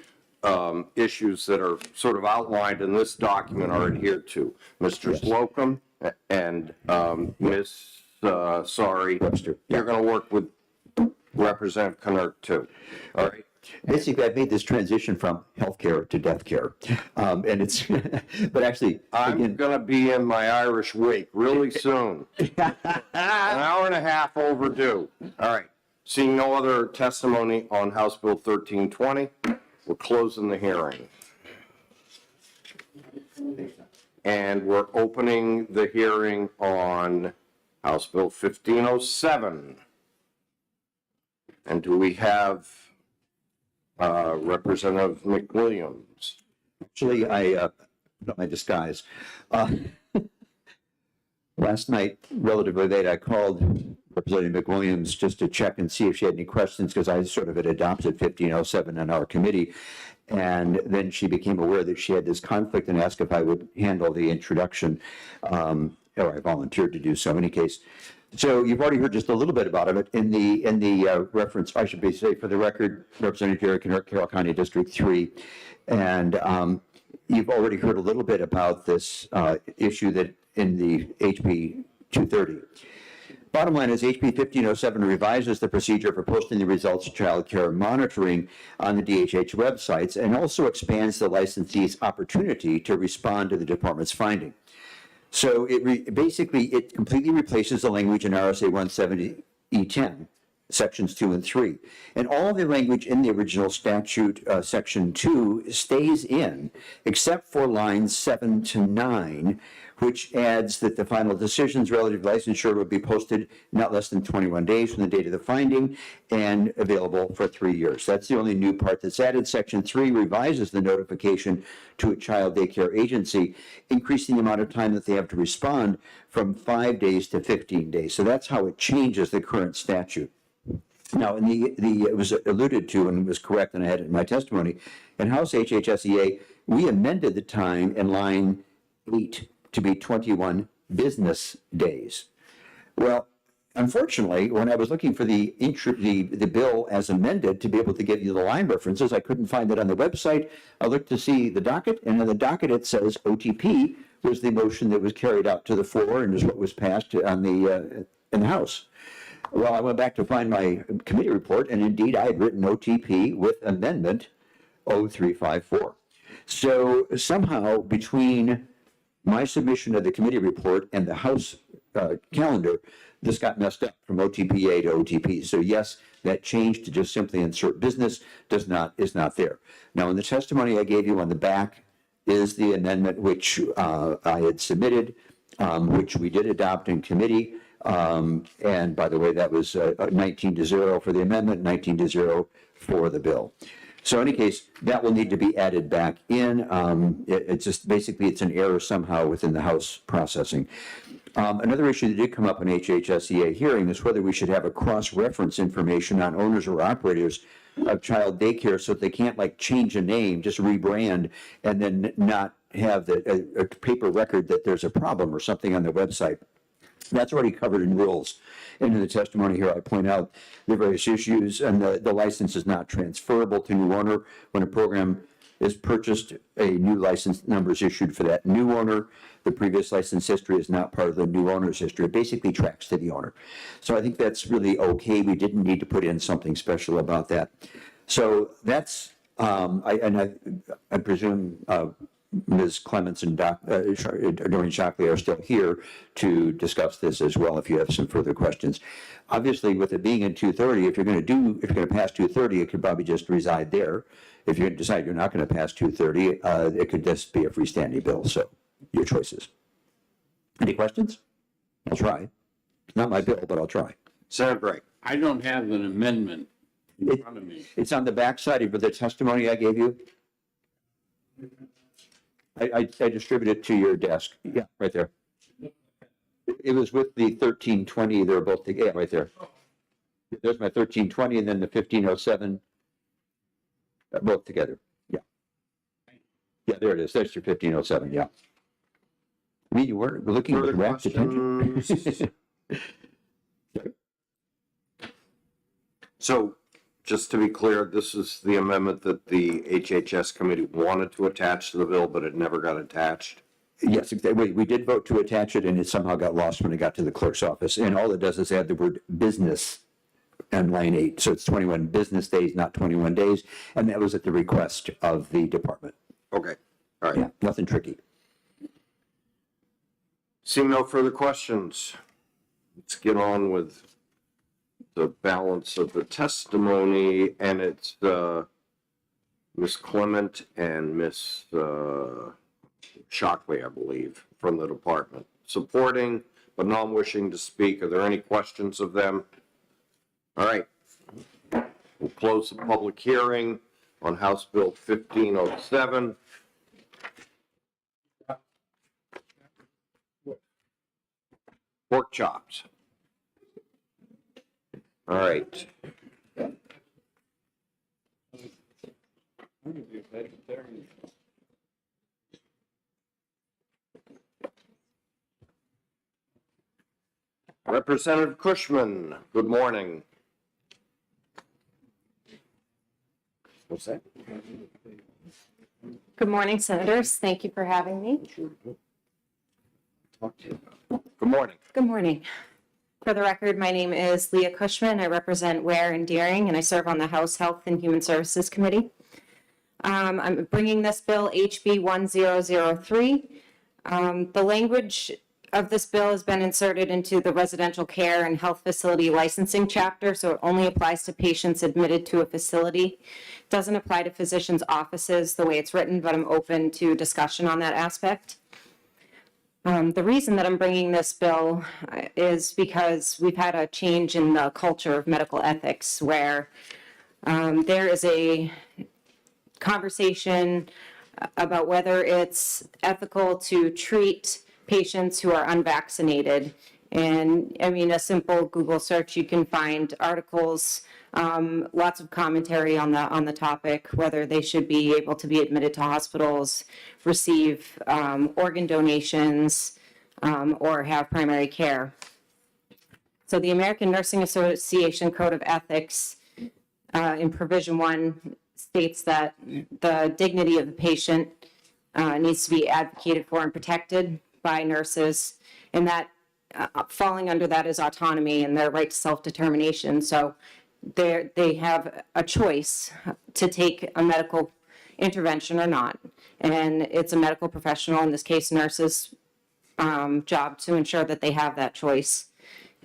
issues that are sort of outlined in this document are adhered to. Mr. Slocum and Ms. Webster. You're going to work with Representative Knurk too. All right. Basically, I've made this transition from healthcare to death care, and it's. But actually, I'm going to be in my Irish wake really soon. An hour and a half overdue. All right. Seeing no other testimony on House Bill 1320, we're closing the hearing. And we're opening the hearing on House Bill 1507. And do we have Representative McWilliams? Actually, I not my disguise. Last night, relatively late, I called Representative McWilliams just to check and see if she had any questions, because I sort of had adopted 1507 in our committee. And then she became aware that she had this conflict and asked if I would handle the introduction, or I volunteered to do so in any case. So you've already heard just a little bit about it in the reference. I should say, for the record, Representative Jerry Knurk, Carroll County District 3, and you've already heard a little bit about this issue that in the HB 230. Bottom line is HB 1507 revises the procedure for posting the results of child care monitoring on the DHH websites, and also expands the licensee's opportunity to respond to the department's finding. So basically, it completely replaces the language in RSA 170E10, sections 2 and 3. And all the language in the original statute, section 2, stays in, except for lines 7 to 9, which adds that the final decisions relative to licensure would be posted not less than 21 days from the date of the finding and available for 3 years. That's the only new part that's added. Section 3 revises the notification to a child daycare agency, increasing the amount of time that they have to respond from 5 days to 15 days. So that's how it changes the current statute. Now, it was alluded to, and was correct, and I had it in my testimony, in House HHSEA, we amended the time in line 8 to be 21 business days. Well, unfortunately, when I was looking for the bill as amended to be able to give you the line references, I couldn't find it on the website. I looked to see the docket, and in the docket it says OTP was the motion that was carried out to the floor and is what was passed on in the House. Well, I went back to find my committee report, and indeed I had written OTP with amendment 0354. So somehow between my submission of the committee report and the House calendar, this got messed up from OTPA to OTP. So yes, that change to just simply insert business is not there. Now, in the testimony I gave you on the back is the amendment which I had submitted, which we did adopt in committee. And by the way, that was 19-0 for the amendment, 19-0 for the bill. So in any case, that will need to be added back in. It's just basically it's an error somehow within the House processing. Another issue that did come up in HHSEA hearing is whether we should have a cross-reference information on owners or operators of child daycare so that they can't like change a name, just rebrand, and then not have a paper record that there's a problem or something on their website. That's already covered in rules. And in the testimony here, I point out the various issues, and the license is not transferable to new owner. When a program is purchased, a new license number is issued for that new owner. The previous license history is not part of the new owner's history. It basically tracks to the owner. So I think that's really okay. We didn't need to put in something special about that. So that's, I presume Ms. Clements and Doreen Shockley are still here to discuss this as well if you have some further questions. Obviously, with it being in 230, if you're going to pass 230, it could probably just reside there. If you decide you're not going to pass 230, it could just be a freestanding bill. So your choices. Any questions? I'll try. It's not my bill, but I'll try. Senator Gray. I don't have an amendment in front of me. It's on the back side of the testimony I gave you. I distributed it to your desk. Yeah, right there. It was with the 1320. They're both together. Yeah, right there. There's my 1320 and then the 1507. Both together. Yeah. Yeah, there it is. There's your 1507. Yeah. I mean, you weren't looking with rapt attention. So, just to be clear, this is the amendment that the HHS committee wanted to attach to the bill, but it never got attached. Yes, we did vote to attach it, and it somehow got lost when it got to the clerk's office. And all it does is add the word business on line 8. So it's 21 business days, not 21 days. And that was at the request of the department. Okay, all right. Yeah, nothing tricky. Seeing no further questions, let's get on with the balance of the testimony, and it's Ms. Clement and Ms. Shockley, I believe, from the department. Supporting, but not wishing to speak. Are there any questions of them? All right. We'll close the public hearing on House Bill 1507. Pork chops. All right. Representative Cushman, good morning. What's that? Good morning, Senators. Thank you for having me. Good morning. Good morning. For the record, my name is Leah Cushman. I represent Ware and Deering, and I serve on the House Health and Human Services Committee. I'm bringing this bill, HB 1003. The language of this bill has been inserted into the residential care and health facility licensing chapter, so it only applies to patients admitted to a facility. It doesn't apply to physicians' offices the way it's written, but I'm open to discussion on that aspect. The reason that I'm bringing this bill is because we've had a change in the culture of medical ethics where there is a conversation about whether it's ethical to treat patients who are unvaccinated. And I mean, a simple Google search, you can find articles, lots of commentary on the topic, whether they should be able to be admitted to hospitals, receive organ donations, or have primary care. So the American Nursing Association Code of Ethics in Provision 1 states that the dignity of the patient needs to be advocated for and protected by nurses, and that falling under that is autonomy and their right to self-determination. So they have a choice to take a medical intervention or not. And it's a medical professional, in this case nurses, job to ensure that they have that choice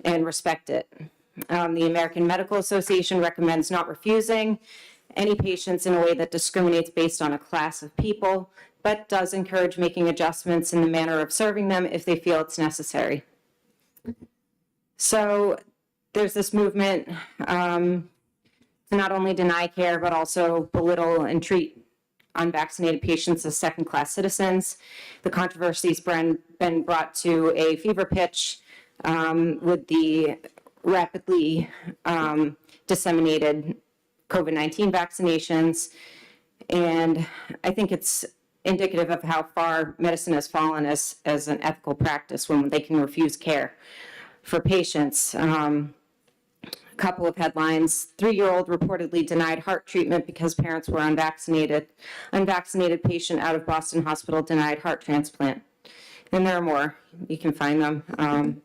and respect it. The American Medical Association recommends not refusing any patients in a way that discriminates based on a class of people, but does encourage making adjustments in the manner of serving them if they feel it's necessary. So there's this movement to not only deny care, but also belittle and treat unvaccinated patients as second-class citizens. The controversy's been brought to a fever pitch with the rapidly disseminated COVID-19 vaccinations. And I think it's indicative of how far medicine has fallen as an ethical practice when they can refuse care for patients. A couple of headlines. 3-year-old reportedly denied heart treatment because parents were unvaccinated. Unvaccinated patient out of Boston hospital denied heart transplant. And there are more. You can find them.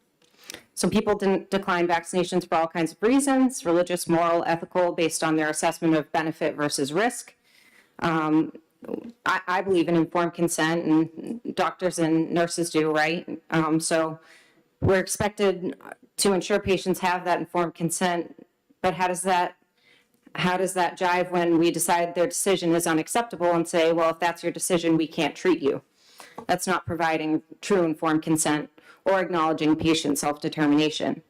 So people didn't decline vaccinations for all kinds of reasons, religious, moral, ethical, based on their assessment of benefit versus risk. I believe in informed consent, and doctors and nurses do, right? So we're expected to ensure patients have that informed consent, but how does that jive when we decide their decision is unacceptable and say, well, if that's your decision, we can't treat you? That's not providing true informed consent or acknowledging patient self-determination.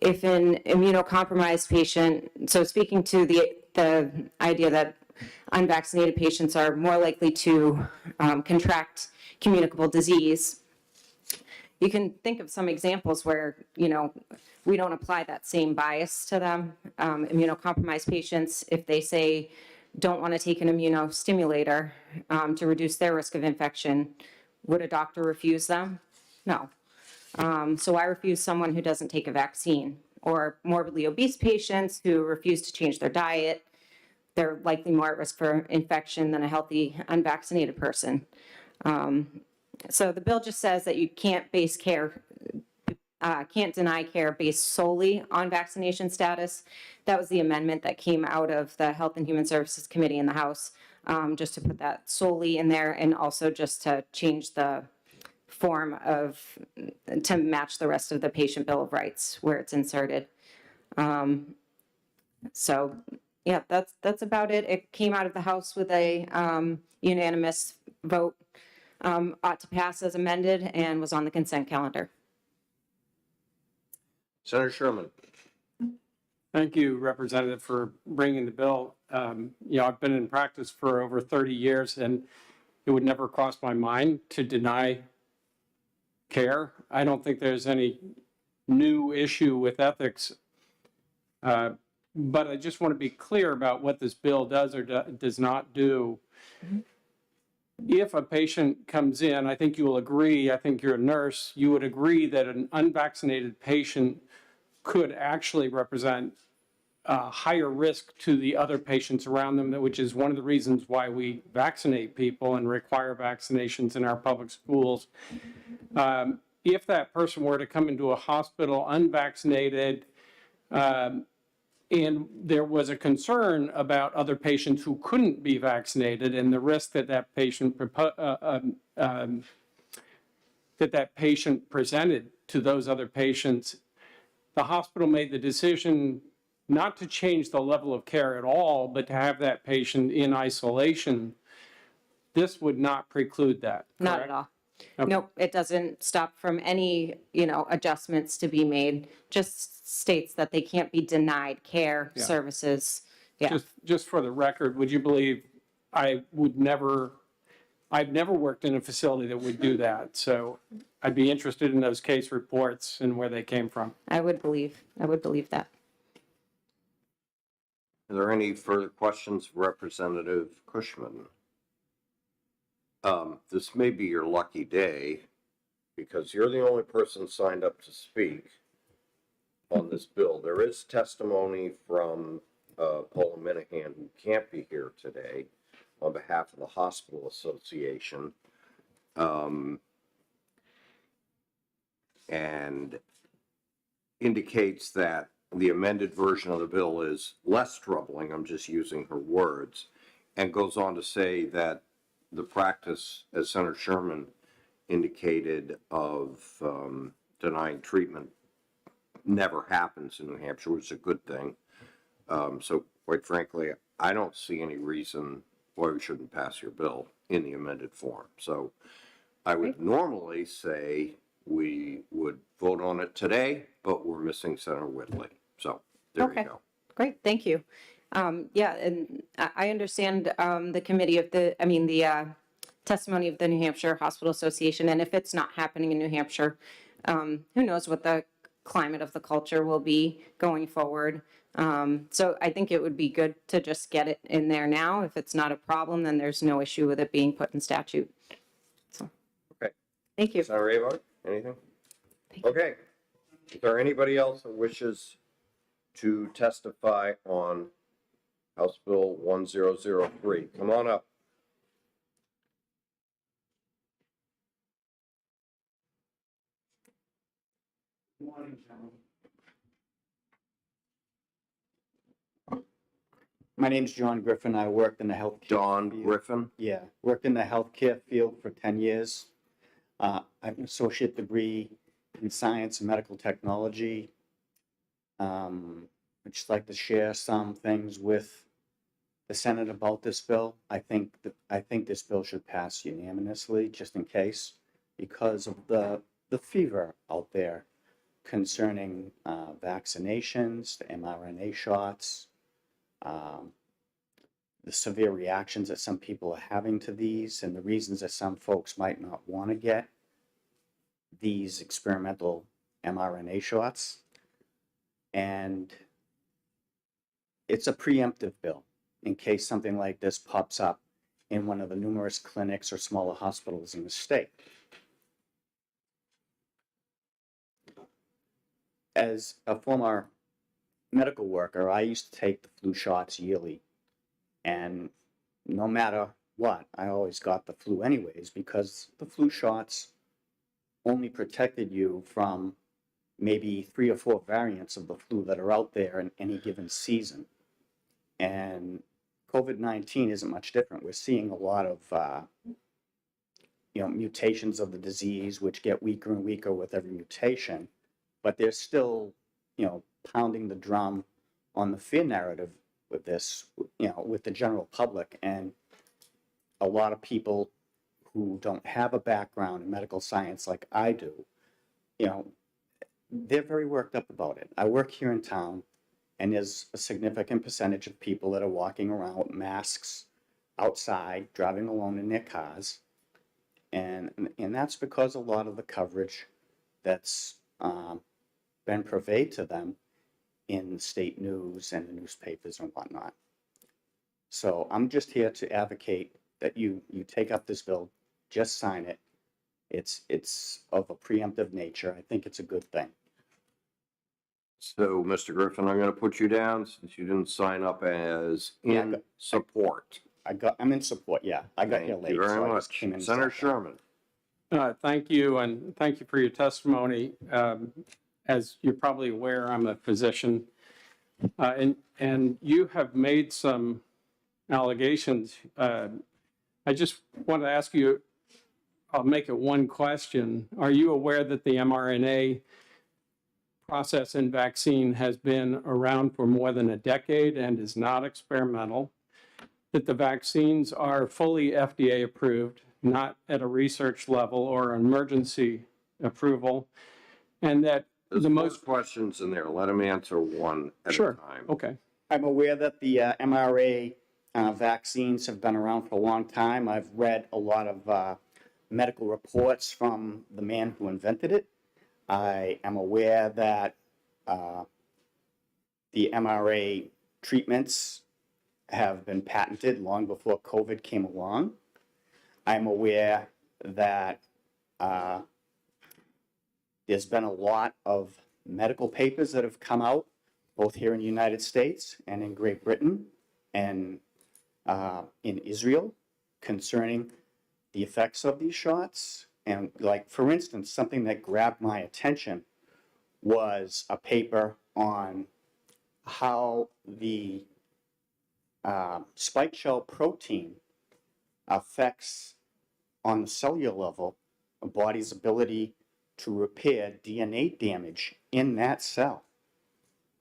If an immunocompromised patient, so speaking to the idea that unvaccinated patients are more likely to contract communicable disease, you can think of some examples where, we don't apply that same bias to them. Immunocompromised patients, if they say don't want to take an immunostimulator to reduce their risk of infection, would a doctor refuse them? No. So why refuse someone who doesn't take a vaccine? Or morbidly obese patients who refuse to change their diet, they're likely more at risk for infection than a healthy unvaccinated person. So the bill just says that you can't deny care based solely on vaccination status. That was the amendment that came out of the Health and Human Services Committee in the House, just to put that solely in there, and also just to change the form to match the rest of the Patient Bill of Rights where it's inserted. So yeah, that's about it. It came out of the House with a unanimous vote. Ought to pass as amended and was on the consent calendar. Senator Sherman. Thank you, Representative, for bringing the bill. I've been in practice for over 30 years, and it would never cross my mind to deny care. I don't think there's any new issue with ethics. But I just want to be clear about what this bill does or does not do. If a patient comes in, I think you will agree, I think you're a nurse, you would agree that an unvaccinated patient could actually represent higher risk to the other patients around them, which is one of the reasons why we vaccinate people and require vaccinations in our public schools. If that person were to come into a hospital unvaccinated, and there was a concern about other patients who couldn't be vaccinated and the risk that patient presented to those other patients, the hospital made the decision not to change the level of care at all, but to have that patient in isolation. This would not preclude that, correct? Not at all. Okay. Nope, it doesn't stop from any, adjustments to be made. Just states that they can't be denied care, services. Yeah. Just for the record, would you believe I've never worked in a facility that would do that. So I'd be interested in those case reports and where they came from. I would believe that. Are there any further questions, Representative Cushman? This may be your lucky day because you're the only person signed up to speak on this bill. There is testimony from Paula Minahan, who can't be here today, on behalf of the Hospital Association. And indicates that the amended version of the bill is less troubling, I'm just using her words, and goes on to say that the practice, as Senator Sherman indicated, of denying treatment never happens in New Hampshire, which is a good thing. So quite frankly, I don't see any reason why we shouldn't pass your bill in the amended form. So I would normally say we would vote on it today, but we're missing Senator Whitley. So there you Okay. go. Great, thank you. Yeah, and I understand the committee of the, I mean, the testimony of the New Hampshire Hospital Association, and if it's not happening in New Hampshire, who knows what the climate of the culture will be going forward. So I think it would be good to just get it in there now. If it's not a problem, then there's no issue with it being put in statute. So, Okay. thank you. Senator Avon, anything? Okay. Is there anybody else that wishes to testify on House Bill 1003? Come on up. My name's John Griffin. I worked in the healthcare. Don field. Griffin. Yeah, worked in the healthcare field for 10 years. I have an associate degree in science and medical technology. I'd just like to share some things with the Senate about this bill. I think this bill should pass unanimously, just in case, because of the fever out there concerning vaccinations, the mRNA shots, the severe reactions that some people are having to these, and the reasons that some folks might not want to get these experimental mRNA shots. And it's a preemptive bill in case something like this pops up in one of the numerous clinics or smaller hospitals in the state. As a former medical worker, I used to take the flu shots yearly. And no matter what, I always got the flu anyways, because the flu shots only protected you from maybe 3 or 4 variants of the flu that are out there in any given season. And COVID-19 isn't much different. We're seeing a lot of mutations of the disease, which get weaker and weaker with every mutation, but they're still, pounding the drum on the fear narrative with this, with the general public. And a lot of people who don't have a background in medical science like I do, they're very worked up about it. I work here in town, and there's a significant percentage of people that are walking around with masks outside, driving alone in their cars. And that's because a lot of the coverage that's been purveyed to them in the state news and the newspapers and whatnot. So I'm just here to advocate that you take up this bill, just sign it. It's of a preemptive nature. I think it's a good thing. So, Mr. Griffin, I'm going to put you down since you didn't sign up as in support. I'm in support, yeah. I got here late. Thank you very so I much. just came in Senator second. Sherman. Thank you, and thank you for your testimony. As you're probably aware, I'm a physician, and you have made some allegations. I just want to ask you, I'll make it one question. Are you aware that the mRNA process in vaccine has been around for more than a decade and is not experimental? That the vaccines are fully FDA approved, not at a research level or emergency approval, and that There's the most questions in there. Let him answer one at a Sure. time. Okay. I'm aware that the mRNA vaccines have been around for a long time. I've read a lot of medical reports from the man who invented it. I am aware that the mRNA treatments have been patented long before COVID came along. I'm aware that there's been a lot of medical papers that have come out, both here in the United States and in Great Britain and in Israel, concerning the effects of these shots. And like, for instance, something that grabbed my attention was a paper on how the spike shell protein affects on the cellular level a body's ability to repair DNA damage in that cell,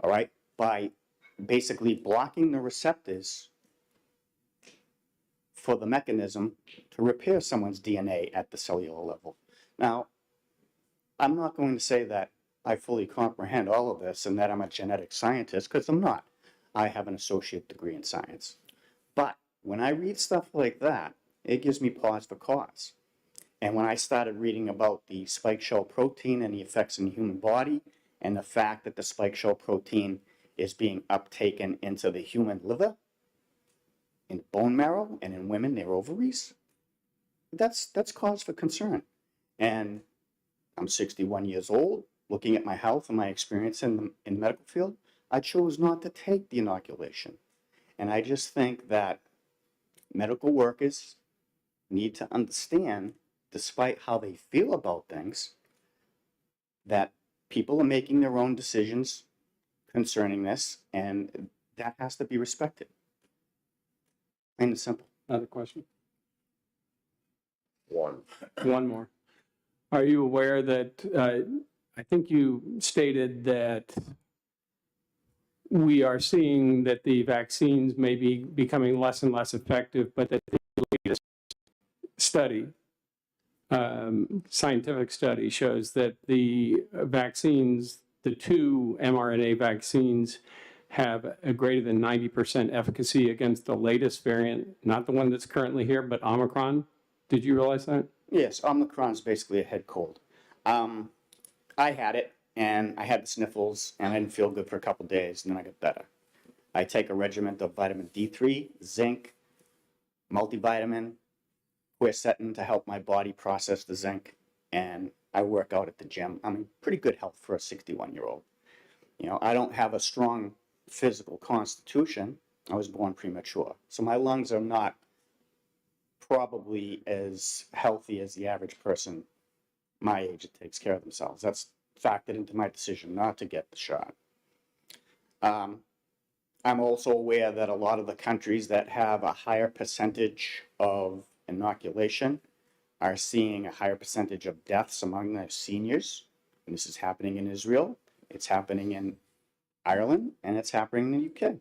all right, by basically blocking the receptors for the mechanism to repair someone's DNA at the cellular level. Now, I'm not going to say that I fully comprehend all of this and that I'm a genetic scientist, because I'm not. I have an associate degree in science. But when I read stuff like that, it gives me pause for cause. And when I started reading about the spike shell protein and the effects in the human body, and the fact that the spike shell protein is being uptaken into the human liver, in bone marrow, and in women, their ovaries, that's cause for concern. And I'm 61 years old, looking at my health and my experience in the medical field, I chose not to take the inoculation. And I just think that medical workers need to understand, despite how they feel about things, that people are making their own decisions concerning this, and that has to be respected. Plain and simple. Another question? One. One more. Are you aware that, I think you stated that we are seeing that the vaccines may be becoming less and less effective, but that the latest study, scientific study, shows that the vaccines, the 2 mRNA vaccines, have a greater than 90% efficacy against the latest variant, not the one that's currently here, but Omicron. Did you realize that? Yes, Omicron is basically a head cold. I had it, and I had the sniffles, and I didn't feel good for a couple days, and then I got better. I take a regimen of vitamin D3, zinc, multivitamin, quercetin to help my body process the zinc, and I work out at the gym. I'm in pretty good health for a 61-year-old. You know, I don't have a strong physical constitution. I was born premature, so my lungs are not probably as healthy as the average person my age that takes care of themselves. That's factored into my decision not to get the shot. I'm also aware that a lot of the countries that have a higher percentage of inoculation are seeing a higher percentage of deaths among their seniors. And this is happening in Israel, it's happening in Ireland, and it's happening in the UK.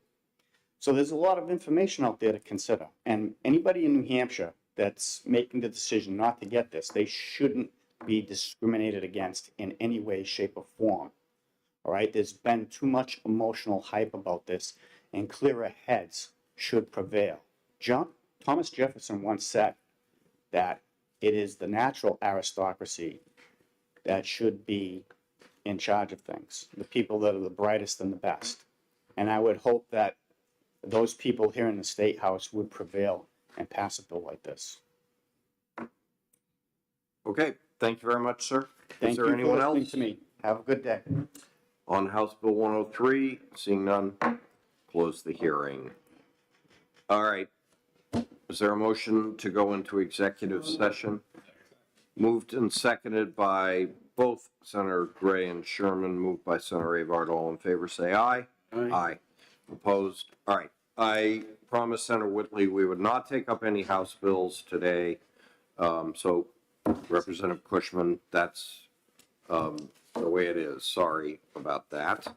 So there's a lot of information out there to consider. And anybody in New Hampshire that's making the decision not to get this, they shouldn't be discriminated against in any way, shape, or form. All right, there's been too much emotional hype about this, and clearer heads should prevail. Thomas Jefferson once said that it is the natural aristocracy that should be in charge of things, the people that are the brightest and the best. And I would hope that those people here in the State House would prevail and pass a bill like this. Okay, thank you very much, sir. Thank Is there you anyone for listening else? to me. Have a good day. On House Bill 103, seeing none, close the hearing. All right. Is there a motion to go into executive session? Moved and seconded by both Senator Gray and Sherman, moved by Senator Avard. All in favor, say aye. Aye. Opposed? All right. I promised Senator Whitley we would not take up any House bills today. So Representative Cushman, that's the way it is. Sorry about that.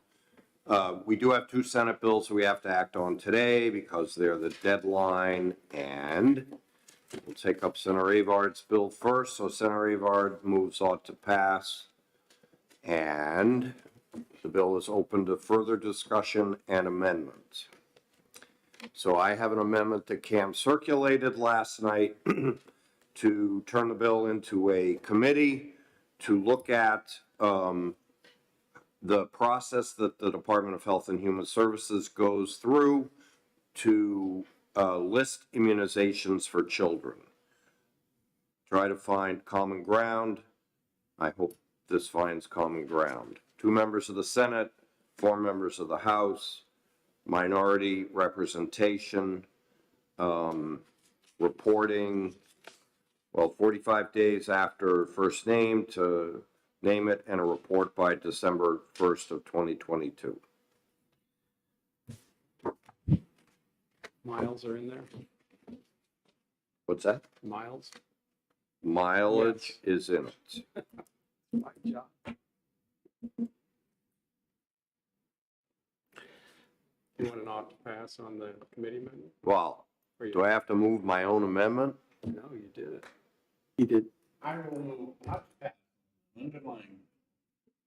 We do have 2 Senate bills we have to act on today because they're the deadline, and we'll take up Senator Avard's bill first. So Senator Avard moves ought to pass, and the bill is open to further discussion and amendments. So I have an amendment that Cam circulated last night to turn the bill into a committee to look at the process that the Department of Health and Human Services goes through to list immunizations for children. Try to find common ground. I hope this finds common ground. 2 members of the Senate, 4 members of the House, minority representation, reporting, 45 days after first name to name it, and a report by December 1st of 2022. Miles are in there? What's that? Miles? Mileage is in it. My job. You want an ought to pass on the committee amendment? Well, Or you- do I have to move my own amendment? No, you did it. He did. I will move up that underlying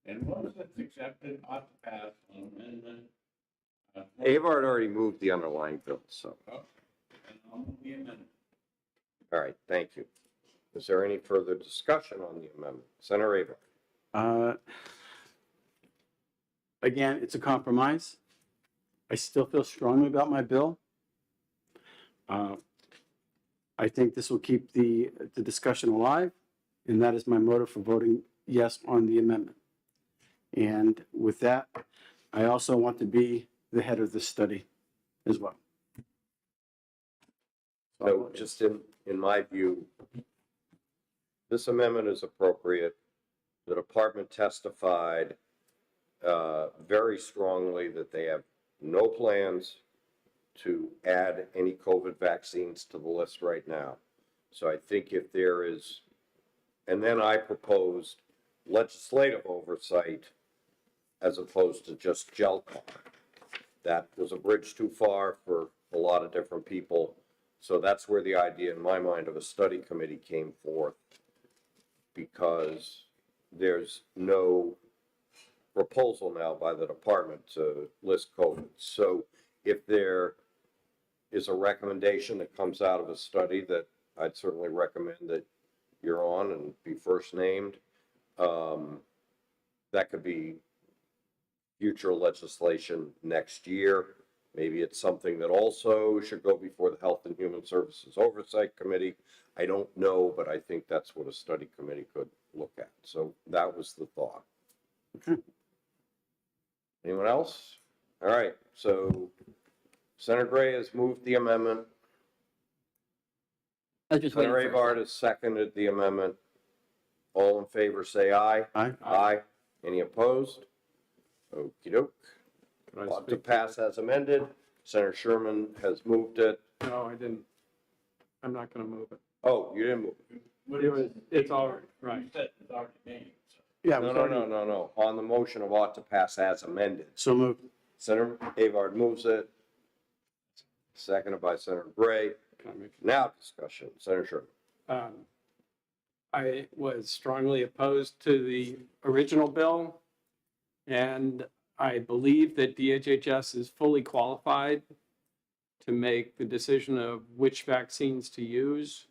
And once it's accepted, ought to pass on amendment. Avard already moved the underlying bill, so, And I'll move the amendment. all right, thank you. Is there any further discussion on the amendment? Senator Avard? Again, it's a compromise. I still feel strongly about my bill. I think this will keep the discussion alive, and that is my motive for voting yes on the amendment. And with that, I also want to be the head of this study as well. So just in my view, this amendment is appropriate. The department testified very strongly that they have no plans to add any COVID vaccines to the list right now. So I think if there is, and then I proposed legislative oversight as opposed to just gel car. That was a bridge too far for a lot of different people. So that's where the idea in my mind of a study committee came forth, because there's no proposal now by the department to list COVID. So if there is a recommendation that comes out of a study that I'd certainly recommend that you're on and be first named, that could be future legislation next year. Maybe it's something that also should go before the Health and Human Services Oversight Committee. I don't know, but I think that's what a study committee could look at. So that was the thought. Okay. Anyone else? All right, so Senator Gray has moved the amendment. Senator Avard has seconded the amendment. All in favor, say aye. Aye. Aye. Any opposed? Okey doke. Could I Ought to speak? pass as amended. Senator Sherman has moved it. No, I didn't. I'm not going to move it. Oh, you didn't move it. It's all right. It's already made, so. Yeah, No. On the motion of ought to pass as amended. So moved. Senator Avard moves it. Seconded by Senator Gray. Can I make Now discussion. Senator Sherman. I was strongly opposed to the original bill, and I believe that DHHS is fully qualified to make the decision of which vaccines to use.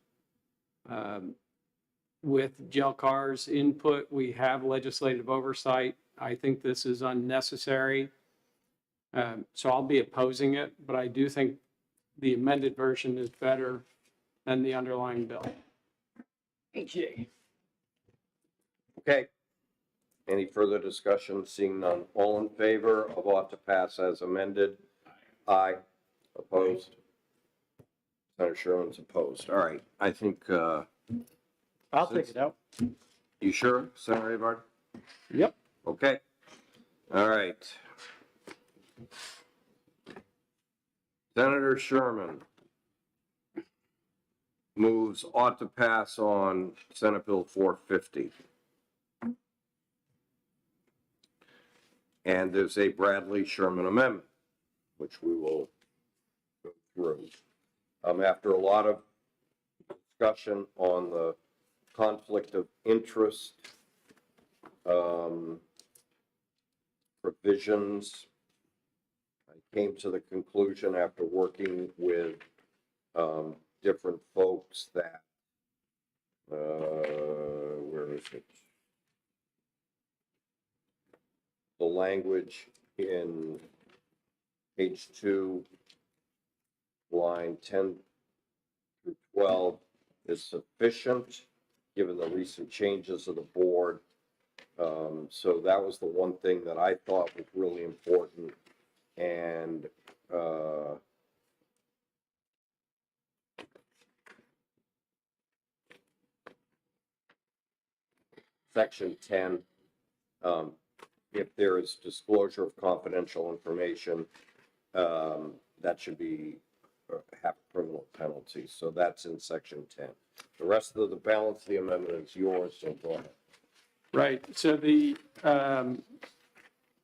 With GelCar's input, we have legislative oversight. I think this is unnecessary. So I'll be opposing it, but I do think the amended version is better than the underlying bill. Okay. Any further discussion? Seeing none. All in favor of ought to pass as amended? Aye. Opposed? Senator Sherman's opposed. All right. I think, I'll take it out. you sure, Senator Avard? Yep. Okay. All right. Senator Sherman moves ought to pass on Senate Bill 450. And there's a Bradley Sherman amendment, which we will go through. After a lot of discussion on the conflict of interest provisions, I came to the conclusion after working with different folks that, where is it? The language in page 2, line 10 through 12 is sufficient, given the recent changes of the board. So that was the one thing that I thought was really important. And section 10, if there is disclosure of confidential information, that should be have criminal penalties. So that's in section 10. The rest of the balance of the amendment is yours, so go ahead. Right, so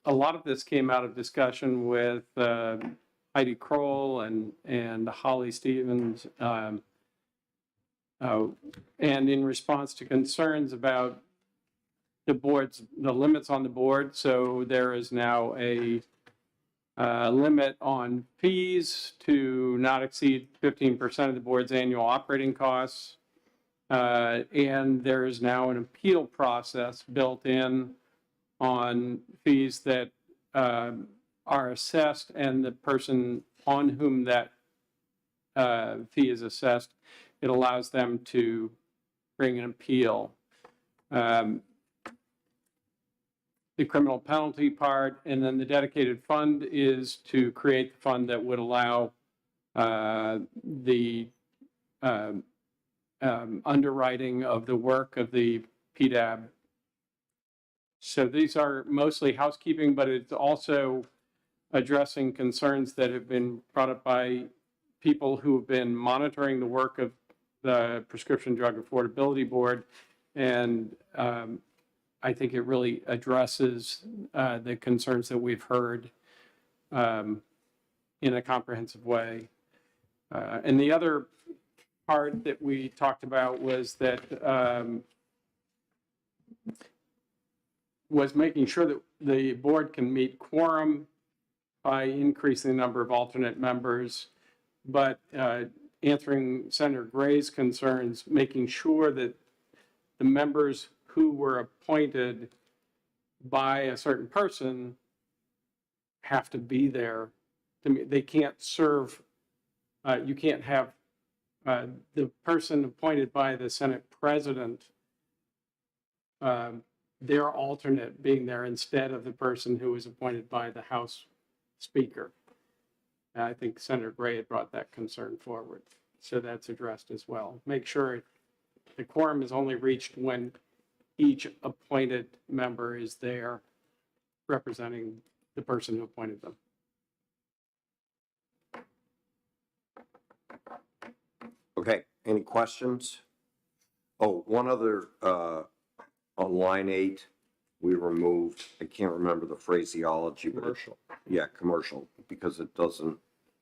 a lot of this came out of discussion with Heidi Kroll and Holly Stevens, and in response to concerns about the limits on the board. So there is now a limit on fees to not exceed 15% of the board's annual operating costs. And there is now an appeal process built in on fees that are assessed, and the person on whom that fee is assessed, it allows them to bring an appeal. The criminal penalty part, and then the dedicated fund is to create the fund that would allow the underwriting of the work of the PDAB. So these are mostly housekeeping, but it's also addressing concerns that have been brought up by people who have been monitoring the work of the Prescription Drug Affordability Board. And I think it really addresses the concerns that we've heard in a comprehensive way. And the other part that we talked about was that was making sure that the board can meet quorum by increasing the number of alternate members, but answering Senator Gray's concerns, making sure that the members who were appointed by a certain person have to be there. They can't serve, you can't have the person appointed by the Senate president, their alternate being there instead of the person who was appointed by the House Speaker. I think Senator Gray had brought that concern forward. So that's addressed as well. Make sure the quorum is only reached when each appointed member is there representing the person who appointed them. Okay, any questions? Oh, one other, on line 8, we removed, I can't remember the phraseology, but commercial. Yeah, commercial, because it doesn't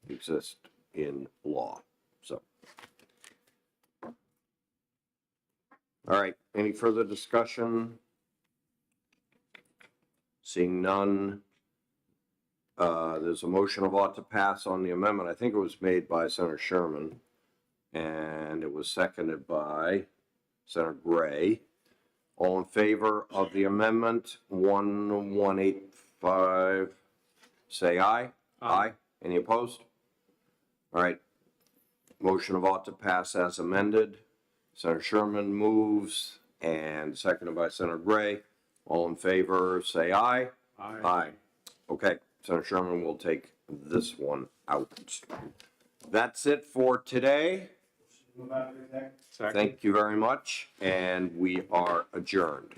exist in law, so. All right, any further discussion? Seeing none, there's a motion of ought to pass on the amendment. I think it was made by Senator Sherman, and it was seconded by Senator Gray. All in favor of the amendment 1185, say aye. Aye. Any opposed? All right. Motion of ought to pass as amended. Senator Sherman moves, and seconded by Senator Gray. All in favor, say aye. Aye. Aye. Okay, Senator Sherman will take this one out. That's it for today. Thank you very much, and we are adjourned.